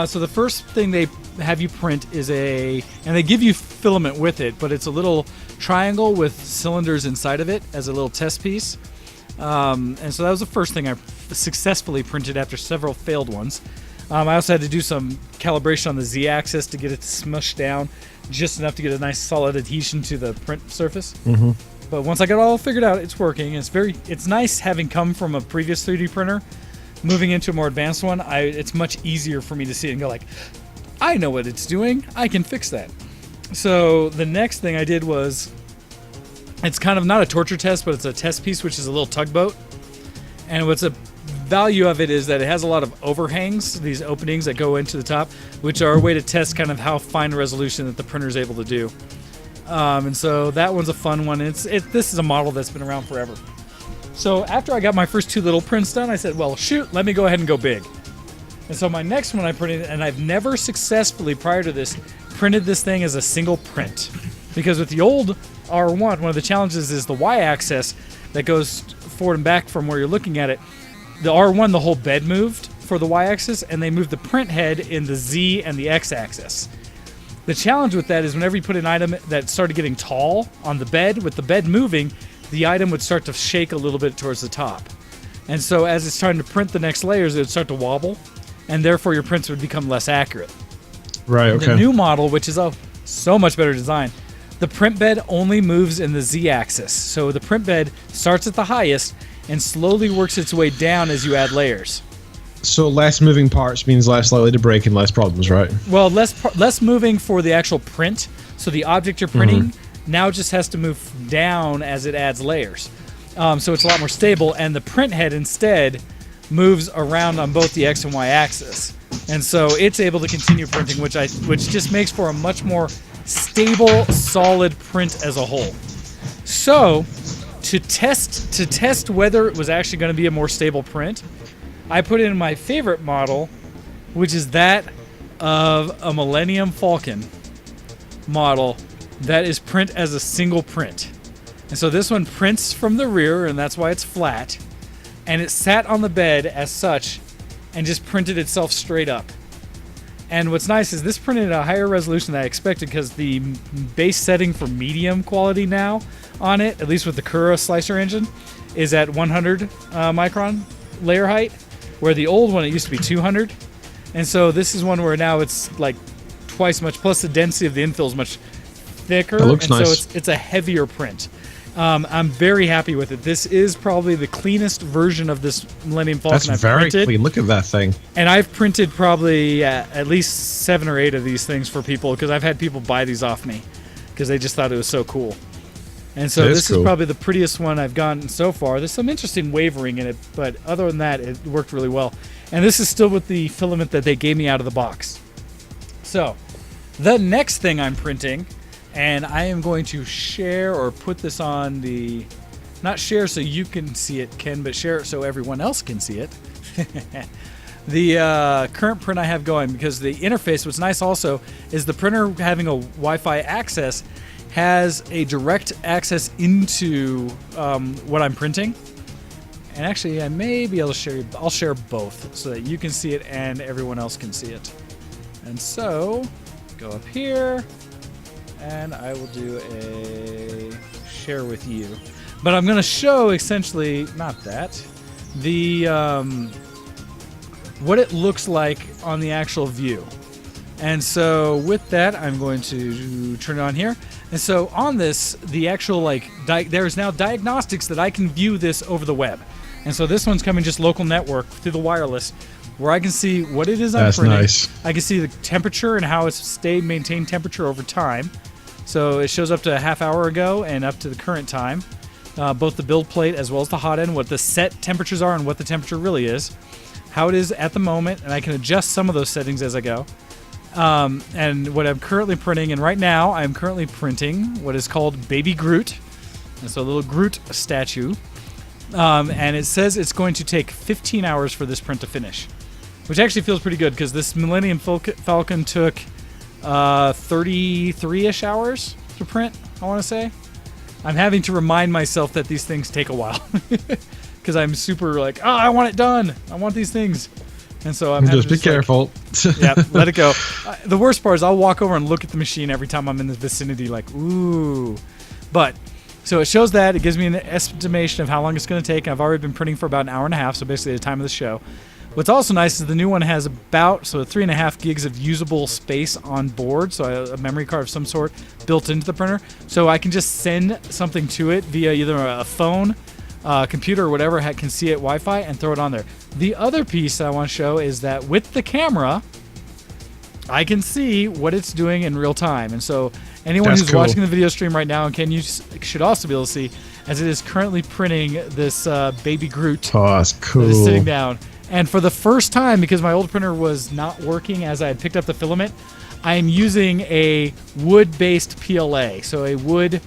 So the first thing they have you print is and they give you filament with it, but it's a little triangle with cylinders inside of it as a little test piece. And so that was the first thing I successfully printed after several failed ones. I also had to do some calibration on the Z-axis to get it to smush down just enough to get a nice solid adhesion to the print surface. Mm-hmm. But once I got it all figured out, it's working. It's nice having come from a previous 3D printer, moving into a more advanced one. It's much easier for me to see it and go like, I know what it's doing. I can fix that. So the next thing I did was, it's kind of not a torture test, but it's a test piece, which is a little tugboat. And what's a value of it is that it has a lot of overhangs, these openings that go into the top, which are a way to test kind of how fine a resolution that the printer is able to do. And so that one's a fun one. This is a model that's been around forever. So after I got my first two little prints done, I said, well, shoot, let me go ahead and go big. And so my next one I printed, and I've never successfully, prior to this, printed this thing as a single print. Because with the old R1, one of the challenges is the Y-axis that goes forward and back from where you're looking at it. The R1, the whole bed moved for the Y-axis, and they moved the print head in the Z and the X-axis. The challenge with that is whenever you put an item that started getting tall on the bed, with the bed moving, the item would start to shake a little bit towards the top. And so as it's trying to print the next layers, it would start to wobble, and therefore your prints would become less accurate. Right, okay. The new model, which is so much better design, the print bed only moves in the Z-axis. So the print bed starts at the highest and slowly works its way down as you add layers. So less moving parts means less likely to break and less problems, right? Well, less moving for the actual print. So the object you're printing now just has to move down as it adds layers. So it's a lot more stable, and the print head instead moves around on both the X and Y axis. And so it's able to continue printing, which just makes for a much more stable, solid print as a whole. So to test whether it was actually going to be a more stable print, I put in my favorite model, which is that of a Millennium Falcon model that is print as a single print. And so this one prints from the rear, and that's why it's flat. And it sat on the bed as such and just printed itself straight up. And what's nice is this printed at a higher resolution than I expected, because the base setting for medium quality now on it, at least with the Cura slicer engine, is at 100 micron layer height, where the old one, it used to be 200. And so this is one where now it's like twice much, plus the density of the infill is much thicker. It looks nice. So it's a heavier print. I'm very happy with it. This is probably the cleanest version of this Millennium Falcon I've very printed. clean. Look at that thing. And I've printed probably at least 7 or 8 of these things for people, because I've had people buy these off me. because they just thought it was so cool. And so this is probably the prettiest one I've gotten so far. There's some interesting wavering in it, but other than that, it worked really well. And this is still with the filament that they gave me out of the box. So the next thing I'm printing, and I am going to share or put this on the, not share so you can see it, Ken, but share it so everyone else can see it. The current print I have going, because the interface, what's nice also is the printer having a Wi-Fi access has a direct access into what I'm printing. And actually, I may be able to share, I'll share both so that you can see it and everyone else can see it. And so, go up here, and I will do a share with you. But I'm going to show essentially, not that, the what it looks like on the actual view. And so with that, I'm going to turn it on here. And so on this, the actual there's now diagnostics that I can view this over the web. And so this one's coming just local network through the wireless, where I can see what it is I'm printing. Nice. I can see the temperature and how it's maintained temperature over time. So it shows up to a half hour ago and up to the current time. Both the build plate as well as the hot end, what the set temperatures are and what the temperature really is. How it is at the moment, and I can adjust some of those settings as I go. And what I'm currently printing, and right now I'm currently printing what is called Baby Groot. And so a little Groot statue. And it says it's going to take 15 hours for this print to finish, which actually feels pretty good because this Millennium Falcon took 33-ish hours to print, I want to say. I'm having to remind myself that these things take a while because I'm super I want it done. I want these things. And so I'm just be careful. Yeah, let it go. The worst part is I'll walk over and look at the machine every time I'm in the vicinity ooh. But so it shows that. It gives me an estimation of how long it's going to take. I've already been printing for about an hour and a half, so basically the time of the show. What's also nice is the new one has about 3.5 gigs of usable space on board, so a memory card of some sort built into the printer. So I can just send something to it via either a phone, computer, or whatever can see it Wi-Fi and throw it on there. The other piece I want to show is that with the camera, I can see what it's doing in real time. And so anyone who's watching the video stream right now, and Ken, you should also be able to see, as it is currently printing this Baby Groot. Oh, that's cool. That is sitting down. And for the first time, because my old printer was not working as I had picked up the filament, I am using a wood-based PLA. So a wood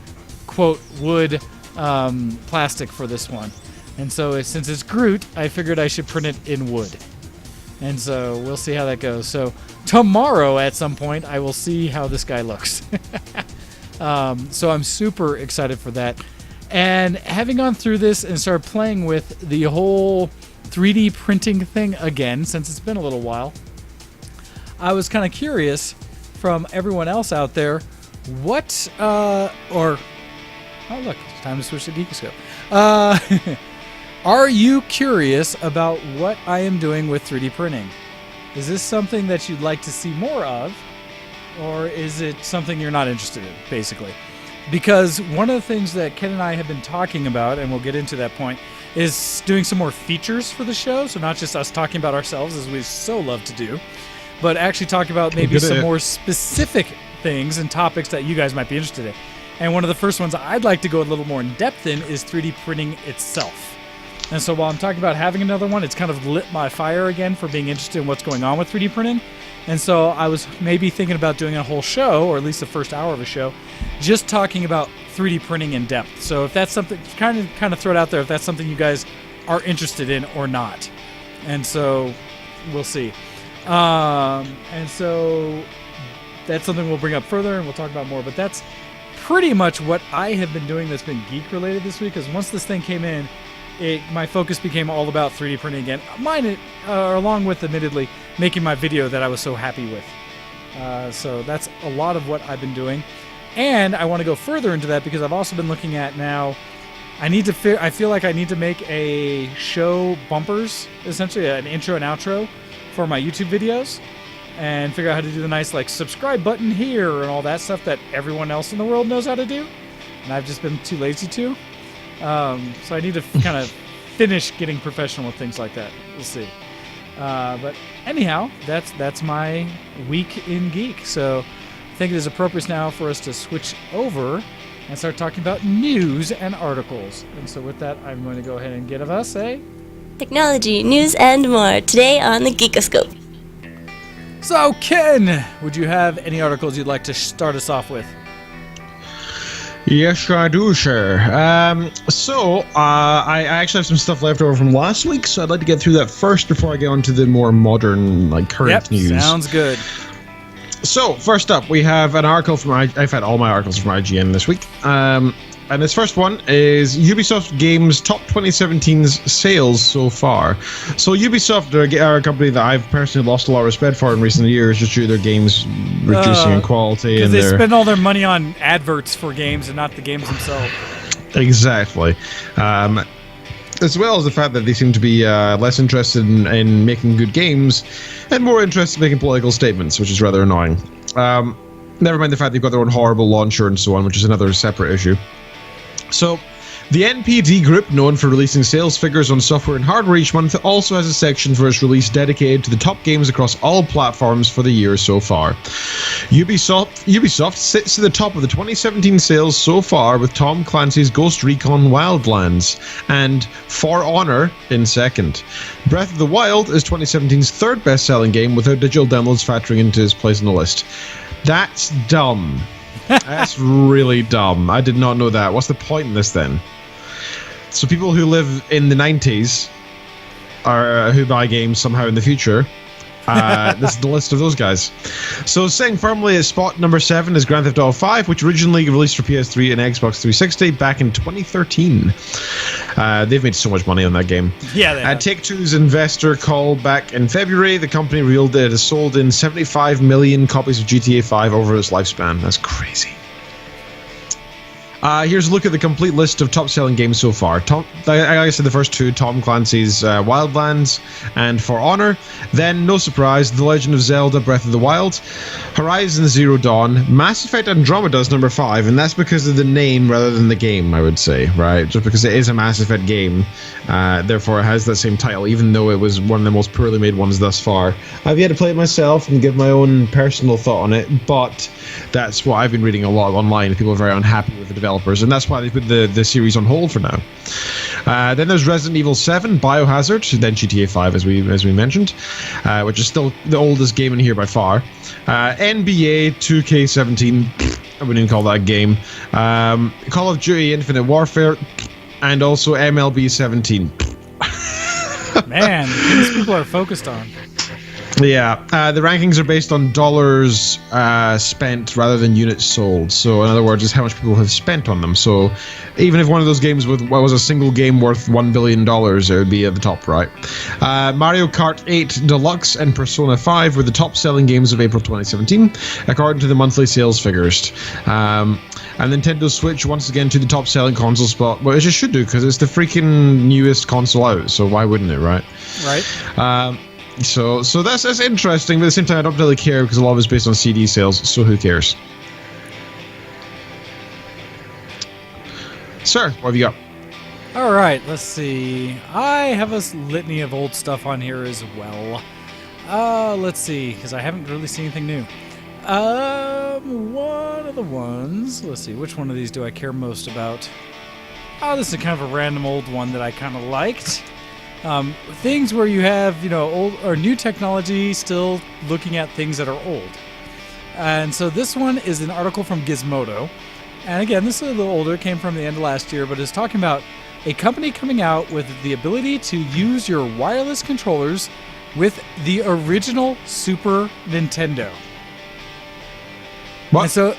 plastic for this one. And so since it's Groot, I figured I should print it in wood. And so we'll see how that goes. So tomorrow at some point, I will see how this guy looks. So I'm super excited for that. And having gone through this and started playing with the whole 3D printing thing again, since it's been a little while, I was kind of curious from everyone else out there, oh look, it's time to switch to Geek Cred. Are you curious about what I am doing with 3D printing? Is this something that you'd like to see more of, or is it something you're not interested in, basically? Because one of the things that Ken and I have been talking about, and we'll get into that point, is doing some more features for the show. So not just us talking about ourselves, as we so love to do, but actually talk about maybe some more specific things and topics that you guys might be interested in. And one of the first ones I'd like to go a little more in depth in is 3D printing itself. And so while I'm talking about having another one, it's kind of lit my fire again for being interested in what's going on with 3D printing. And so I was maybe thinking about doing a whole show, or at least the first hour of a show, just talking about 3D printing in depth. So if that's something, kind of throw it out there, if that's something you guys are interested in or not. And so we'll see. And so that's something we'll bring up further and we'll talk about more. But that's pretty much what I have been doing that's been geek related this week, because once this thing came in, my focus became all about 3D printing again. Along with, admittedly, making my video that I was so happy with. So that's a lot of what I've been doing. And I want to go further into that because I've also been looking at now, I feel like I need to make a show bumpers, essentially an intro and outro for my YouTube videos, and figure out how to do the nice subscribe button here and all that stuff that everyone else in the world knows how to do. And I've just been too lazy to. So I need to kind of finish getting professional with things like that. We'll see. But anyhow, that's my week in geek. So think it is appropriate now for us to switch over and start talking about news and articles. And so with that, I'm going to go ahead and give us a... Technology, news, and more today on the Geekoscope. So, Ken, would you have any articles you'd like to start us off with? Yes, I do, sir. I actually have some stuff left over from last week, so I'd like to get through that first before I get on to the more modern, current news. Sounds good. So, first up, we have an article from... I've had all my articles from IGN this week. And this first one is Ubisoft Games Top 2017's sales so far. So Ubisoft are a company that I've personally lost a lot of respect for in recent years, just due to their games reducing in quality. Because they spend all their money on adverts for games and not the games themselves. Exactly. As well as the fact that they seem to be less interested in making good games and more interested in making political statements, which is rather annoying. Never mind the fact they've got their own horrible launcher and so on, which is another separate issue. So, the NPD group, known for releasing sales figures on software and hardware each month, also has a section for its release dedicated to the top games across all platforms for the year so far. Ubisoft sits at the top of the 2017 sales so far, with Tom Clancy's Ghost Recon Wildlands and For Honor in second. Breath of the Wild is 2017's third best-selling game, without digital downloads factoring into its place on the list. That's dumb. That's really dumb. I did not know that. What's the point in this then? So people who live in the 90s or who buy games somehow in the future, this is the list of those guys. So sitting firmly at spot number 7 is Grand Theft Auto 5, which originally released for PS3 and Xbox 360 back in 2013. They've made so much money on that game. Yeah, they have. Take-Two's investor call back in February. The company revealed that it has sold in 75 million copies of GTA 5 over its lifespan. That's crazy. Here's a look at the complete list of top-selling games so far. Like I said, the first two, Tom Clancy's Wildlands and For Honor. Then, no surprise, The Legend of Zelda Breath of the Wild, Horizon Zero Dawn, Mass Effect Andromeda's number 5, and that's because of the name rather than the game, I would say, right? Just because it is a Mass Effect game, therefore it has that same title, even though it was one of the most poorly made ones thus far. I've yet to play it myself and give my own personal thought on it, but that's what I've been reading a lot online. People are very unhappy with the developers, and that's why they put the series on hold for now. Then there's Resident Evil 7, Biohazard, then GTA 5 as we mentioned, which is still the oldest game in here by far. NBA 2K17, I wouldn't even call that a game. Call of Duty Infinite Warfare, and also MLB 17. Man, these people are focused on. Yeah, the rankings are based on dollars spent rather than units sold. So, in other words, it's how much people have spent on them. So, even if one of those games was a single game worth $1 billion, it would be at the top right. Mario Kart 8 Deluxe and Persona 5 were the top-selling games of April 2017, according to the monthly sales figures. And Nintendo Switch once again to the top-selling console spot. Well, it just should do, because it's the freaking newest console out. So why wouldn't it, right? Right. So that's interesting, but at the same time I don't really care because a lot of it's based on CD sales, so who cares? Sir, what have you got? All right, let's see. I have a litany of old stuff on here as well. Let's see, because I haven't really seen anything new. One of the ones, let's see, which one of these do I care most about? Oh, this is kind of a random old one that I kind of liked. Things where you have, old or new technology still looking at things that are old. And so this one is an article from Gizmodo. And again, this is a little older, came from the end of last year, but it's talking about a company coming out with the ability to use your wireless controllers with the original Super Nintendo. What? And so,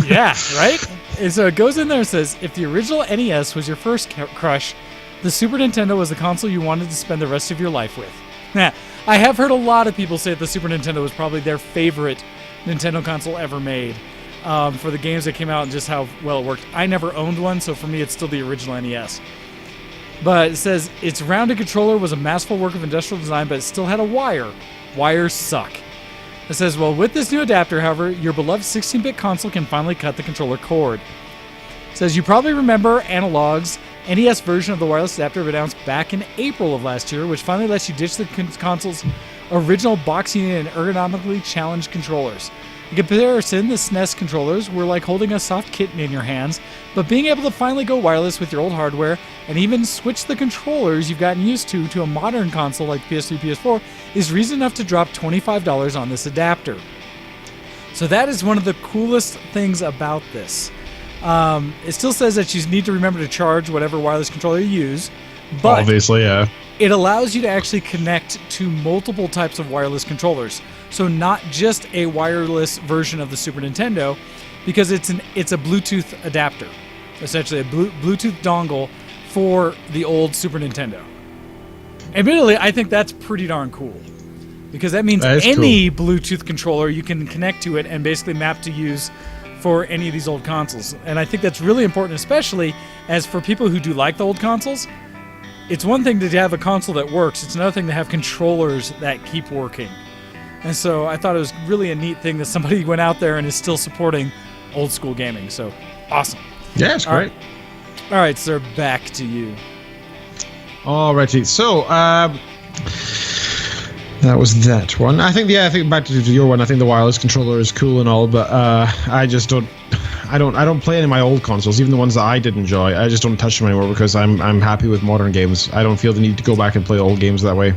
yeah, right? And so it goes in there and says, if the original NES was your first crush, the Super Nintendo was the console you wanted to spend the rest of your life with. Now, I have heard a lot of people say that the Super Nintendo was probably their favorite Nintendo console ever made for the games that came out and just how well it worked. I never owned one, so for me it's still the original NES. But it says, its rounded controller was a masterful work of industrial design, but it still had a wire. Wires suck. It says, well, with this new adapter, however, your beloved 16-bit console can finally cut the controller cord. It says, you probably remember Analog's NES version of the wireless adapter announced back in April of last year, which finally lets you ditch the console's original boxing and ergonomically challenged controllers. In comparison, the SNES controllers were like holding a soft kitten in your hands, but being able to finally go wireless with your old hardware and even switch the controllers you've gotten used to a modern console like PS3, PS4 is reason enough to drop $25 on this adapter. So that is one of the coolest things about this. It still says that you need to remember to charge whatever wireless controller you use, but Obviously, yeah. it allows you to actually connect to multiple types of wireless controllers. So not just a wireless version of the Super Nintendo, because it's a Bluetooth adapter, essentially a Bluetooth dongle for the old Super Nintendo. Admittedly, I think that's pretty darn cool, because that means any Bluetooth controller you can connect to it and basically map to use for any of these old consoles. And I think that's really important, especially as for people who do like the old consoles. It's one thing to have a console that works. It's another thing to have controllers that keep working. And so I thought it was really a neat thing that somebody went out there and is still supporting old school gaming. So awesome. Yeah, it's great. All right, sir, back to you. Alrighty. So, that was that one. I think back to your one. I think the wireless controller is cool and all, but I just don't. I don't play any of my old consoles, even the ones that I did enjoy. I just don't touch them anymore because I'm happy with modern games. I don't feel the need to go back and play old games that way.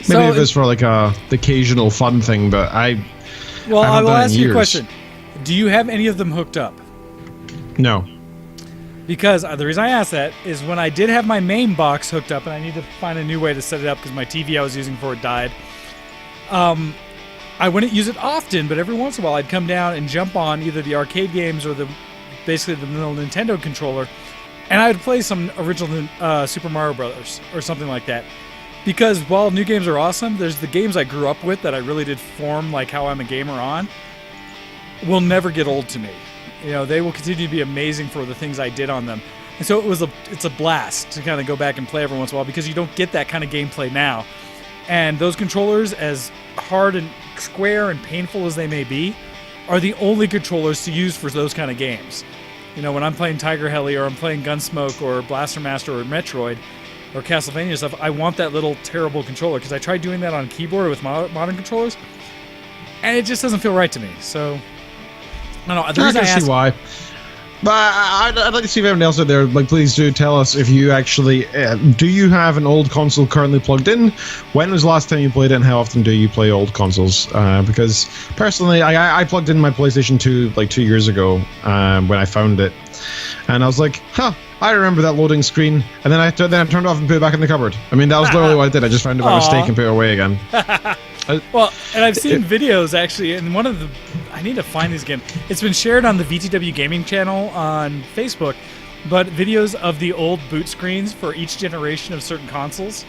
Maybe if it's for like the occasional fun thing, but I will ask you a question. Do you have any of them hooked up? No. Because the reason I asked that is when I did have my main box hooked up, and I need to find a new way to set it up because my TV I was using for it died. I wouldn't use it often, but every once in a while I'd come down and jump on either the arcade games or basically the little Nintendo controller, and I would play some original Super Mario Brothers or something like that. Because while new games are awesome, there's the games I grew up with that I really did form like how I'm a gamer on, will never get old to me. You know, they will continue to be amazing for the things I did on them. And so it's a blast to kind of go back and play every once in a while because you don't get that kind of gameplay now. And those controllers, as hard and square and painful as they may be, are the only controllers to use for those kind of games. You know, when I'm playing Tiger Heli or I'm playing Gunsmoke or Blaster Master or Metroid or Castlevania stuff, I want that little terrible controller because I tried doing that on keyboard with modern controllers, and it just doesn't feel right to me. So, I don't know. The reason I see why. But I'd like to see if everyone else out there, like, please do tell us if you actually, do you have an old console currently plugged in? When was the last time you played it, and how often do you play old consoles? Because personally, I plugged in my PlayStation 2 like 2 years ago when I found it, and I was like, I remember that loading screen, and then I turned it off and put it back in the cupboard. I mean, that was literally what I did. I just found it by mistake and put it away again. Well, and I've seen videos actually, and I need to find these again. It's been shared on the VTW Gaming channel on Facebook, but videos of the old boot screens for each generation of certain consoles,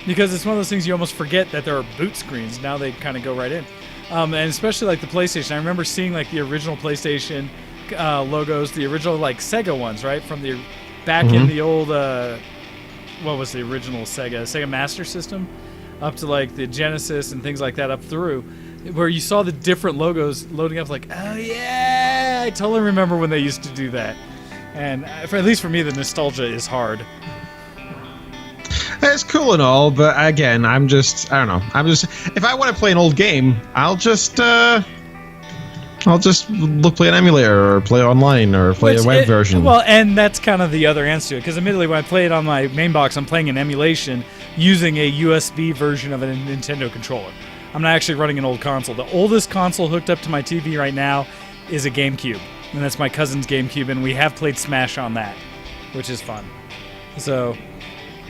because it's one of those things you almost forget that there are boot screens. Now they kind of go right in, and especially like the PlayStation. I remember seeing like the original PlayStation logos, the original like Sega ones, right, from the back in the old what was the original Sega Master System, up to like the Genesis and things like that up through, where you saw the different logos loading up. Like, oh yeah, I totally remember when they used to do that. And at least for me, the nostalgia is hard. It's cool and all, but again, I don't know. If I want to play an old game, I'll just play an emulator or play online or play a web version. Well, and that's kind of the other answer to it, because admittedly, when I play it on my main box, I'm playing an emulation using a USB version of a Nintendo controller. I'm not actually running an old console. The oldest console hooked up to my TV right now is a GameCube, and that's my cousin's GameCube, and we have played Smash on that, which is fun. So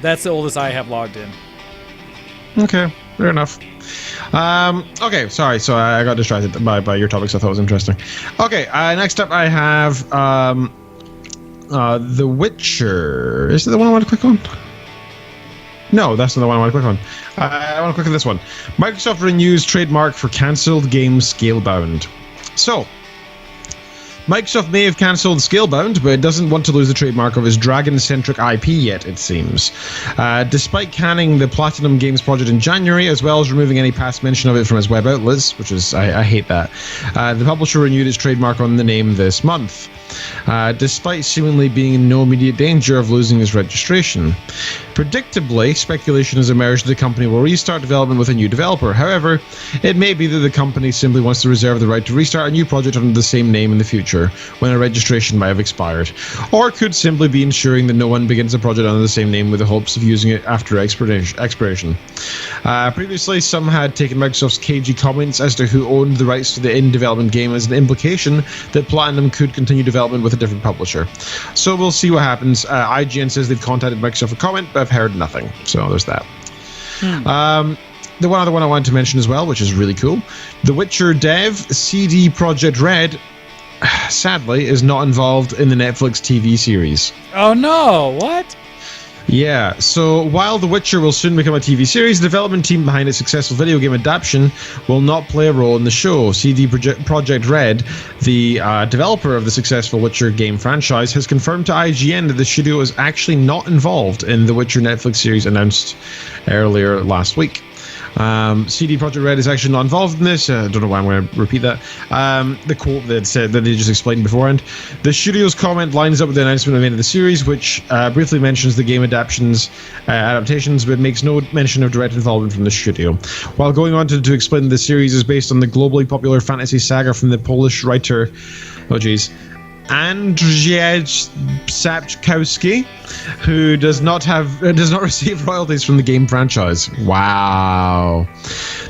that's the oldest I have logged in. Okay, fair enough. Okay, sorry, so I got distracted by your topics. I thought it was interesting. Okay, next up I have The Witcher. Is it the one I want to click on? No, that's not the one I want to click on. I want to click on this one. Microsoft renews trademark for cancelled game Scalebound. So, Microsoft may have cancelled Scalebound, but it doesn't want to lose the trademark of its dragon-centric IP yet, it seems. Despite canning the Platinum Games project in January, as well as removing any past mention of it from its web outlets, which is, I hate that, the publisher renewed its trademark on the name this month, despite seemingly being in no immediate danger of losing its registration. Predictably, speculation has emerged that the company will restart development with a new developer. However, it may be that the company simply wants to reserve the right to restart a new project under the same name in the future, when a registration might have expired, or could simply be ensuring that no one begins a project under the same name with the hopes of using it after expiration. Previously, some had taken Microsoft's cagey comments as to who owned the rights to the in-development game as an implication that Platinum could continue development with a different publisher. So we'll see what happens. IGN says they've contacted Microsoft for comment, but I've heard nothing. So there's that. The one other one I wanted to mention as well, which is really cool, The Witcher dev CD Projekt Red, sadly, is not involved in the Netflix TV series. Oh no, what? Yeah, so while The Witcher will soon become a TV series, the development team behind its successful video game adaptation will not play a role in the show. CD Projekt Red, the developer of the successful Witcher game franchise, has confirmed to IGN that the studio is actually not involved in the Witcher Netflix series announced earlier last week. CD Projekt Red is actually not involved in this. I don't know why I'm going to repeat that. The quote that said that they just explained beforehand. The studio's comment lines up with the announcement made of the series, which briefly mentions the game adaptations, but makes no mention of direct involvement from the studio. While going on to explain that the series is based on the globally popular fantasy saga from the Polish writer, Andrzej Sapkowski, who does not receive royalties from the game franchise. Wow,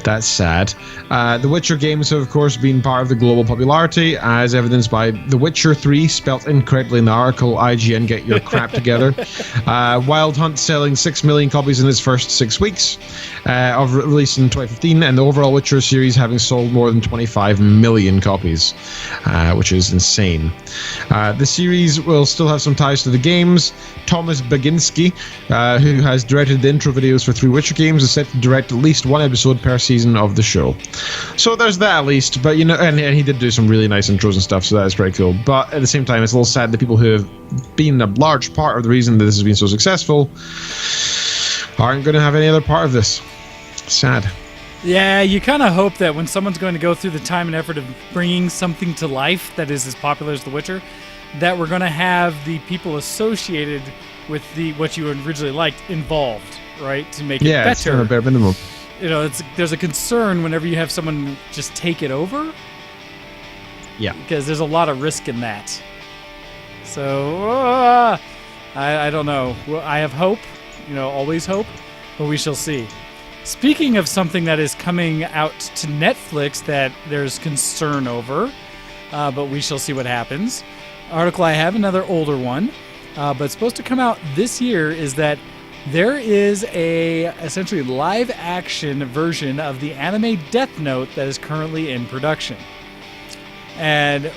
that's sad. The Witcher games have, of course, been part of the global popularity, as evidenced by The Witcher 3, spelt incorrectly in the article. IGN, get your crap together. Wild Hunt selling 6 million copies in its first 6 weeks of release in 2015, and the overall Witcher series having sold more than 25 million copies, which is insane. The series will still have some ties to the games. Thomas Baginski, who has directed the intro videos for 3 Witcher games, is set to direct at least 1 episode per season of the show. So there's that at least, but and he did do some really nice intros and stuff, so that is pretty cool. But at the same time, it's a little sad that people who have been a large part of the reason that this has been so successful aren't going to have any other part of this. Sad. Yeah, you kind of hope that when someone's going to go through the time and effort of bringing something to life that is as popular as The Witcher, that we're going to have the people associated with what you originally liked involved, right, to make it better. Yeah, it's kind of a bare minimum. There's a concern whenever you have someone just take it over. Yeah. Because there's a lot of risk in that. So, I don't know. I have hope, always hope, but we shall see. Speaking of something that is coming out to Netflix that there's concern over, but we shall see what happens. Article I have, another older one, but it's supposed to come out this year, is that there is a essentially live action version of the anime Death Note that is currently in production. And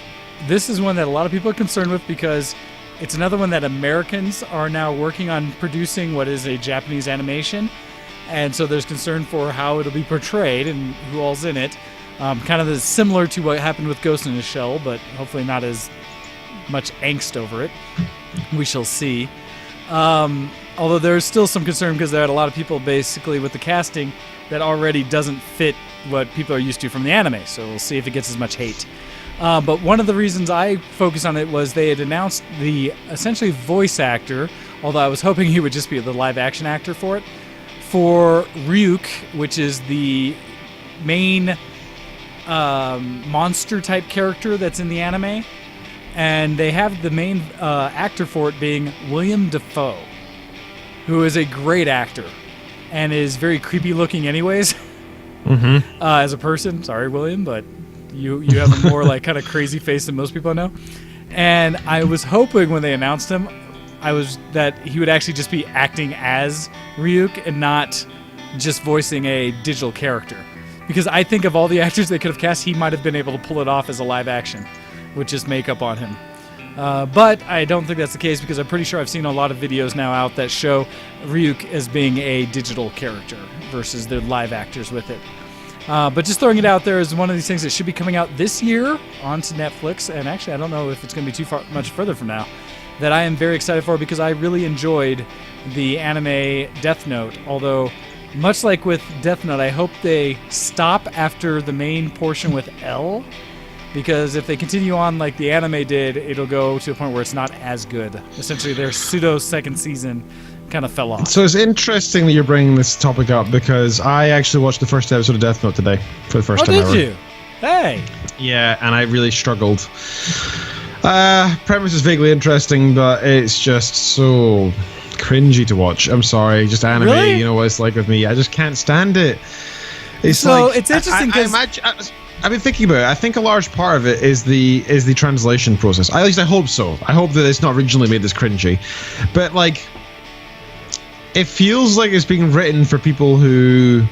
this is one that a lot of people are concerned with because it's another one that Americans are now working on producing what is a Japanese animation. And so there's concern for how it'll be portrayed and who all's in it. Kind of similar to what happened with Ghost in the Shell, but hopefully not as much angst over it. We shall see. Although there's still some concern because there are a lot of people basically with the casting that already doesn't fit what people are used to from the anime. So we'll see if it gets as much hate. But one of the reasons I focused on it was they had announced the essentially voice actor, although I was hoping he would just be the live action actor for it, for Ryuk, which is the main monster type character that's in the anime. And they have the main actor for it being William Dafoe, who is a great actor and is very creepy looking anyways. As a person. Sorry, William, but you have a more like kind of crazy face than most people I know. And I was hoping when they announced him, that he would actually just be acting as Ryuk and not just voicing a digital character. Because I think of all the actors they could have cast, he might have been able to pull it off as a live action with just makeup on him. But I don't think that's the case because I'm pretty sure I've seen a lot of videos now out that show Ryuk as being a digital character versus the live actors with it. But just throwing it out there is one of these things that should be coming out this year onto Netflix. And actually, I don't know if it's going to be much further from now. That I am very excited for because I really enjoyed the anime Death Note. Although, much like with Death Note, I hope they stop after the main portion with L. Because if they continue on like the anime did, it'll go to a point where it's not as good. Essentially, their pseudo second season kind of fell off. So it's interesting that you're bringing this topic up because I actually watched the first episode of Death Note today for the first time ever. Oh, did you? Hey! Yeah, and I really struggled. Premise is vaguely interesting, but it's just so cringy to watch. I'm sorry, just anime, Really? you know what it's like with me. I just can't stand it. It's So, like, it's interesting 'cause- I've been thinking about it. I think a large part of it is the translation process. At least I hope so. I hope that it's not originally made this cringy. But like, it feels like it's being written for people who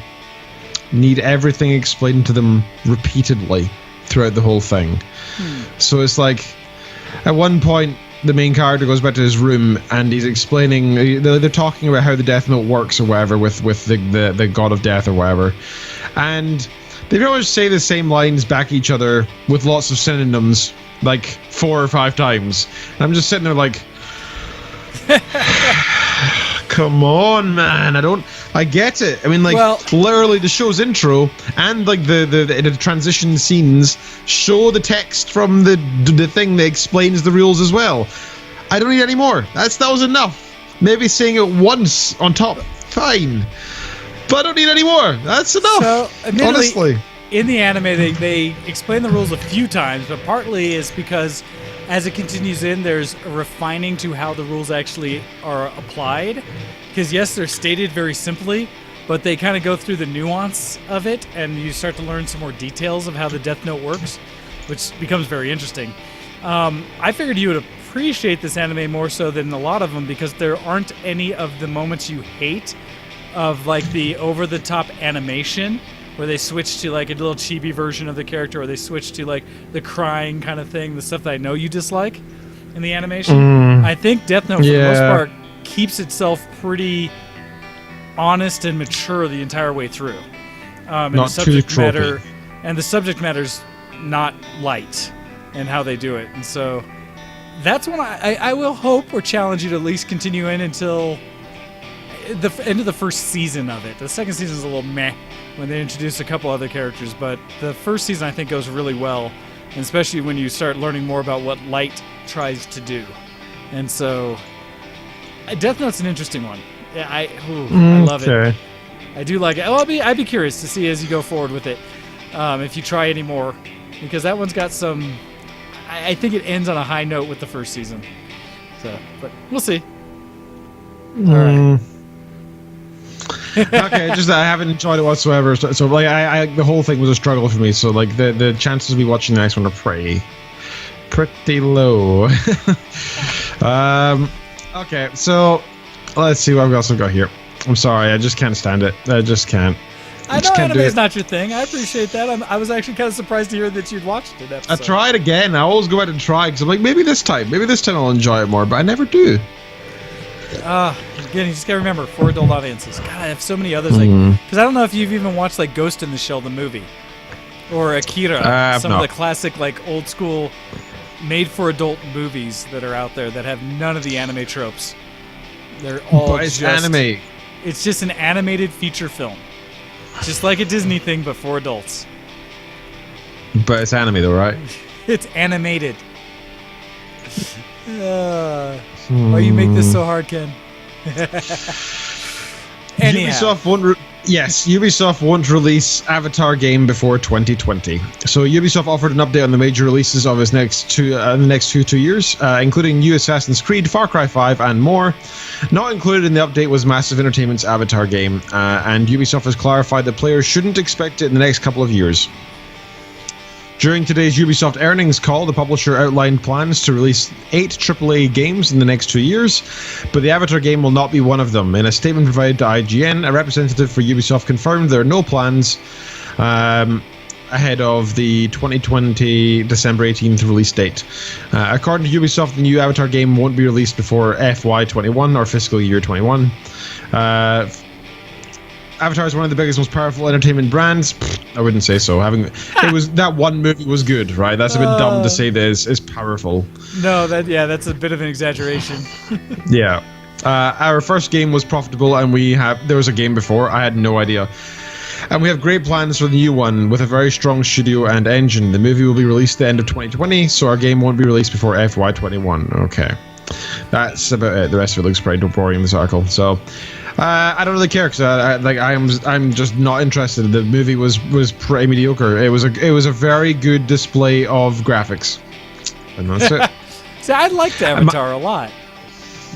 need everything explained to them repeatedly throughout the whole thing. So it's like, at one point, the main character goes back to his room and he's explaining. They're talking about how the Death Note works or whatever with the god of death or whatever, and they pretty much say the same lines back each other with lots of synonyms, like 4 or 5 times. And I'm just sitting there like, come on, man! I get it. I mean, like, literally the show's intro and like the transition scenes show the text from the thing that explains the rules as well. I don't need any more. That was enough. Maybe saying it once on top, fine. But I don't need any more. That's enough. So, honestly, in the anime, they explain the rules a few times, but partly is because as it continues in, there's a refining to how the rules actually are applied. Because yes, they're stated very simply, but they kind of go through the nuance of it, and you start to learn some more details of how the Death Note works, which becomes very interesting. I figured you would appreciate this anime more so than a lot of them because there aren't any of the moments you hate of like the over-the-top animation where they switch to like a little chibi version of the character, or they switch to like the crying kind of thing, the stuff that I know you dislike in the animation. I think Death Note, for the most part, keeps itself pretty honest and mature the entire way through. And not the subject too tropey. matter, and the subject matter's not light in how they do it. And so that's one I will hope or challenge you to at least continue in until the end of the first season of it. The second season is a little meh when they introduce a couple other characters, but the first season I think goes really well, and especially when you start learning more about what light tries to do. And so Death Note's an interesting one. Yeah, I love it. I do like it. Oh, I'd be curious to see as you go forward with it, if you try any more, because that one's got some. I think it ends on a high note with the first season. So, but we'll see. All right. Okay, just that I haven't enjoyed it whatsoever. So like, I the whole thing was a struggle for me. So like, the chances of me watching the next one are pretty low. Okay, so let's see what else I've got here. I'm sorry, I just can't stand it. I just can't. I know anime is not your thing. I appreciate that. I was actually kind of surprised to hear that you'd watched it. I tried again. I always go out and try because I'm like, maybe this time I'll enjoy it more, but I never do. Again, you just gotta remember, for adult audiences. God, I have so many others. Because I don't know if you've even watched like Ghost in the Shell, the movie, or Akira, some of the classic like old school made for adult movies that are out there that have none of the anime tropes. They're all just anime. It's just an animated feature film, just like a Disney thing, but for adults. But it's anime though, right? It's animated. Why you make this so hard, Ken? Ubisoft won't release Avatar game before 2020. So Ubisoft offered an update on the major releases of its next two years, including new Assassin's Creed, Far Cry 5, and more. Not included in the update was Massive Entertainment's Avatar game, and Ubisoft has clarified that players shouldn't expect it in the next couple of years. During today's Ubisoft earnings call, the publisher outlined plans to release 8 AAA games in the next 2 years, but the Avatar game will not be one of them. In a statement provided to IGN, a representative for Ubisoft confirmed there are no plans ahead of the 2020 December 18th release date. According to Ubisoft, the new Avatar game won't be released before FY21 or fiscal year 21. Avatar is one of the biggest, most powerful entertainment brands. I wouldn't say so. That one movie was good, right? That's a bit dumb to say that is powerful. No, that's a bit of an exaggeration. Yeah. Our first game was profitable, and there was a game before. I had no idea. And we have great plans for the new one with a very strong studio and engine. The movie will be released at the end of 2020, so our game won't be released before FY21. Okay. That's about it. The rest of it looks pretty boring in this article. So, I don't really care because I'm just not interested. The movie was pretty mediocre. It was a very good display of graphics, and that's it. See, I liked Avatar a lot.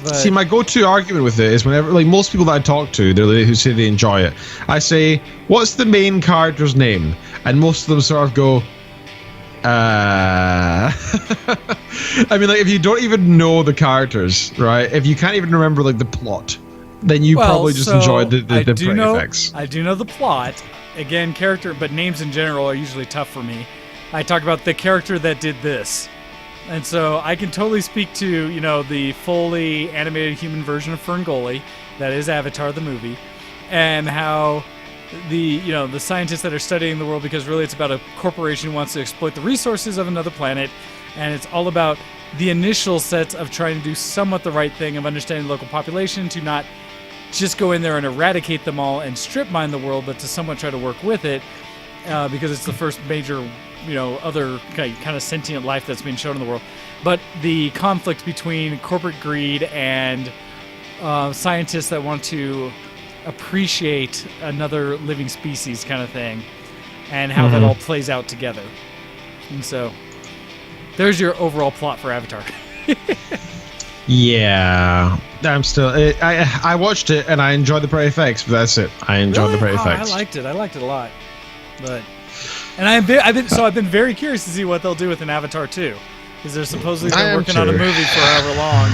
But... See, my go-to argument with it is whenever, like, most people that I talk to, who say they enjoy it, I say, "What's the main character's name?" And most of them sort of go, I mean, like, if you don't even know the characters, right? If you can't even remember, like, the plot, then you probably just enjoy the pretty effects. I do know the plot. Again, but names in general are usually tough for me. I talk about the character that did this. And so I can totally speak to, the fully animated human version of Ferngully, that is Avatar the movie, and how the scientists that are studying the world, because really it's about a corporation who wants to exploit the resources of another planet, and it's all about the initial sets of trying to do somewhat the right thing of understanding the local population, to not just go in there and eradicate them all and strip mine the world, but to somewhat try to work with it, because it's the first major other kind of sentient life that's being shown in the world. But the conflict between corporate greed and scientists that want to appreciate another living species kind of thing, and how that all plays out together. And so there's your overall plot for Avatar. Yeah, I'm still. I watched it and I enjoyed the pretty effects, but that's it. I enjoyed the pretty effects. I liked it. I liked it a lot. But I've been very curious to see what they'll do with an Avatar 2, because they're supposedly working on a movie for however long.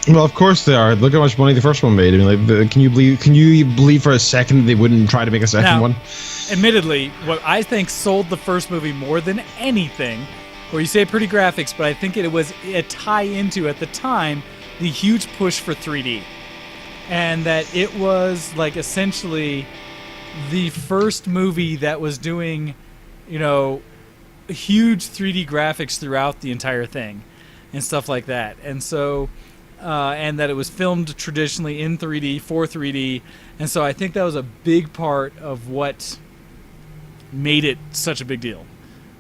And well, of course they are. Look how much money the first one made. I mean, like, can you believe for a second that they wouldn't try to make a second one? Admittedly, what I think sold the first movie more than anything, where you say pretty graphics, but I think it was a tie into, at the time, the huge push for 3D, and that it was like essentially the first movie that was doing huge 3D graphics throughout the entire thing and stuff like that. And so and that it was filmed traditionally in 3D for 3D, and so I think that was a big part of what made it such a big deal,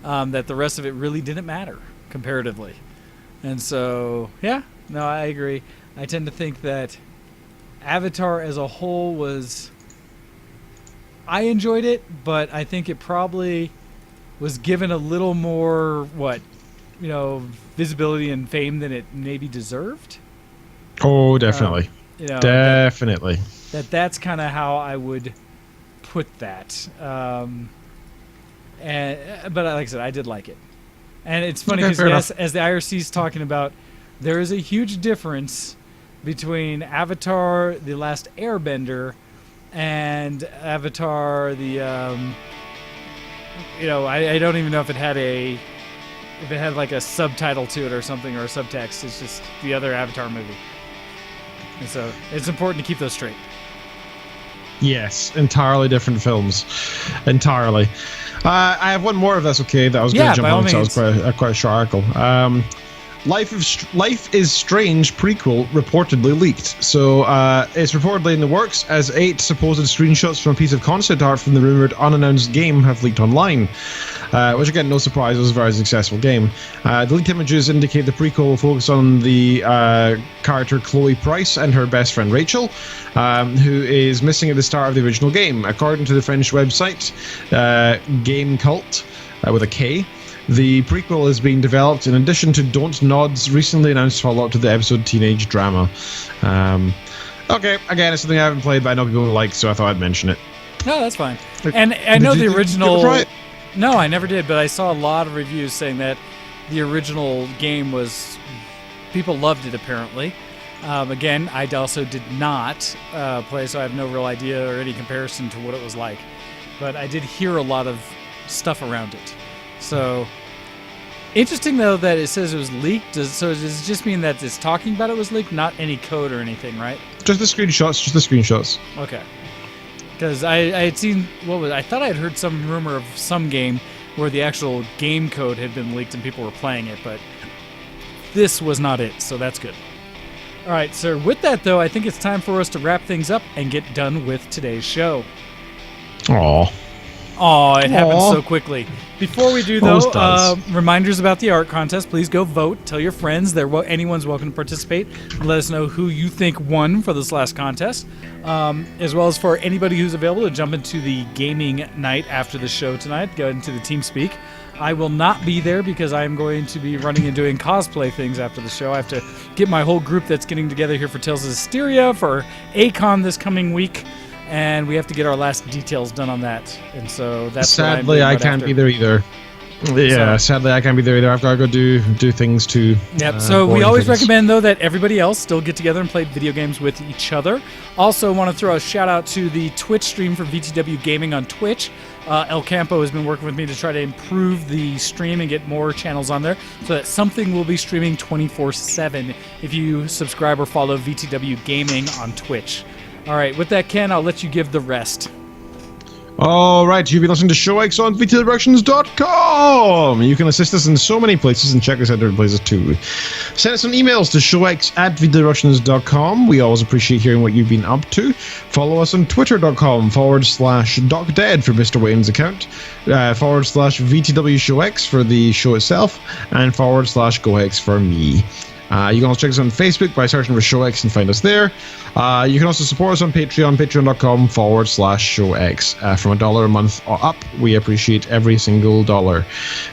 that the rest of it really didn't matter comparatively. And so I agree. I tend to think that Avatar as a whole I enjoyed it, but I think it probably was given a little more visibility and fame than it maybe deserved. Oh, definitely. Definitely. That's kind of how I would put that. But like I said, I did like it, and it's funny because as the IRC's talking about, there is a huge difference between Avatar: The Last Airbender and Avatar I don't even know if it had like a subtitle to it or something, or a subtext. It's just the other Avatar movie. And so it's important to keep those straight. Yes, entirely different films. Entirely. I have one more, if that's okay, that I was going to jump on, so it was quite a short article. Life is Strange prequel reportedly leaked. So it's reportedly in the works, as 8 supposed screenshots from a piece of concept art from the rumored unannounced game have leaked online. Which, again, no surprise, was a very successful game. The leaked images indicate the prequel will focus on the character Chloe Price and her best friend Rachel, who is missing at the start of the original game. According to the French website Game Cult, with a K, the prequel is being developed in addition to Don't Nod's recently announced follow-up to the episode Teenage Drama. Okay, again, it's something I haven't played, but I know people like, so I thought I'd mention it. No, that's fine. And I know the original... No, I never did, but I saw a lot of reviews saying that the original game was... People loved it, apparently. Again, I also did not play, so I have no real idea or any comparison to what it was like. But I did hear a lot of stuff around it. So, interesting, though, that it says it was leaked. Does it just mean that it's talking about it was leaked, not any code or anything, right? Just the screenshots, Okay. Because I had seen, I thought I had heard some rumor of some game where the actual game code had been leaked and people were playing it, but this was not it, so that's good. All right, so with that, though, I think it's time for us to wrap things up and get done with today's show. Aw. Aw, it happened so quickly. Before we do, though, reminders about the art contest. Please go vote. Tell your friends. Anyone's welcome to participate. Let us know who you think won for this last contest, as well as for anybody who's available to jump into the gaming night after the show tonight. Go into the TeamSpeak. I will not be there because I'm going to be running and doing cosplay things after the show. I have to get my whole group that's getting together here for Tales of Hysteria for A-Con this coming week. And we have to get our last details done on that. And so that's sadly I can't be there either. Yeah, sadly I can't be there either. I've got to go do things too. Yep. So we always recommend, though, that everybody else still get together and play video games with each other. Also want to throw a shout out to the Twitch stream for VTW Gaming on Twitch. El Campo has been working with me to try to improve the stream and get more channels on there so that something will be streaming 24/7 if you subscribe or follow VTW Gaming on Twitch. All right, with that, Ken, I'll let you give the rest. All right, you've been listening to Show X on VTWproductions.com. You can assist us in so many places and check us out other places too. Send us some emails to showx@VTWproductions.com. We always appreciate hearing what you've been up to. Follow us on twitter.com/DocDead for Mr. Wayne's account, /VTWShowX for the show itself, and /GoX for me. You can also check us on Facebook by searching for ShowX and find us there. You can also support us on Patreon, patreon.com/ShowX. From $1 a month up, we appreciate every single dollar.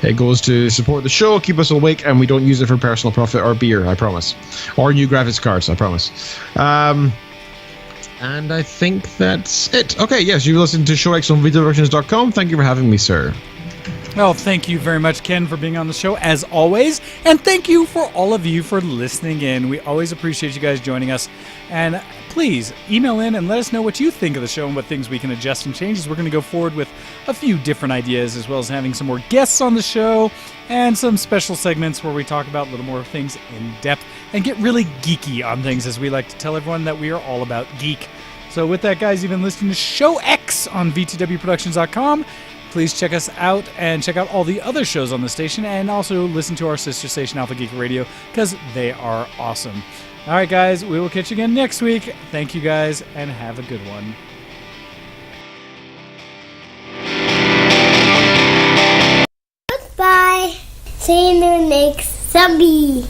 It goes to support the show, keep us awake, and we don't use it for personal profit or beer, I promise. Or new graphics cards, I promise. And I think that's it. Okay, yes, you've listened to ShowX on VTWproductions.com. Thank you for having me, sir. Well, thank you very much, Ken, for being on the show, as always. And thank you for all of you for listening in. We always appreciate you guys joining us. And please, email in and let us know what you think of the show and what things we can adjust and change, as we're going to go forward with a few different ideas, as well as having some more guests on the show and some special segments where we talk about a little more things in depth and get really geeky on things, as we like to tell everyone that we are all about geek. So with that, guys, you've been listening to Show X on VTWproductions.com. Please check us out and check out all the other shows on the station, and also listen to our sister station, Alpha Geek Radio, because they are awesome. All right, guys, we will catch you again next week. Thank you, guys, and have a good one. Goodbye. See you next zombie.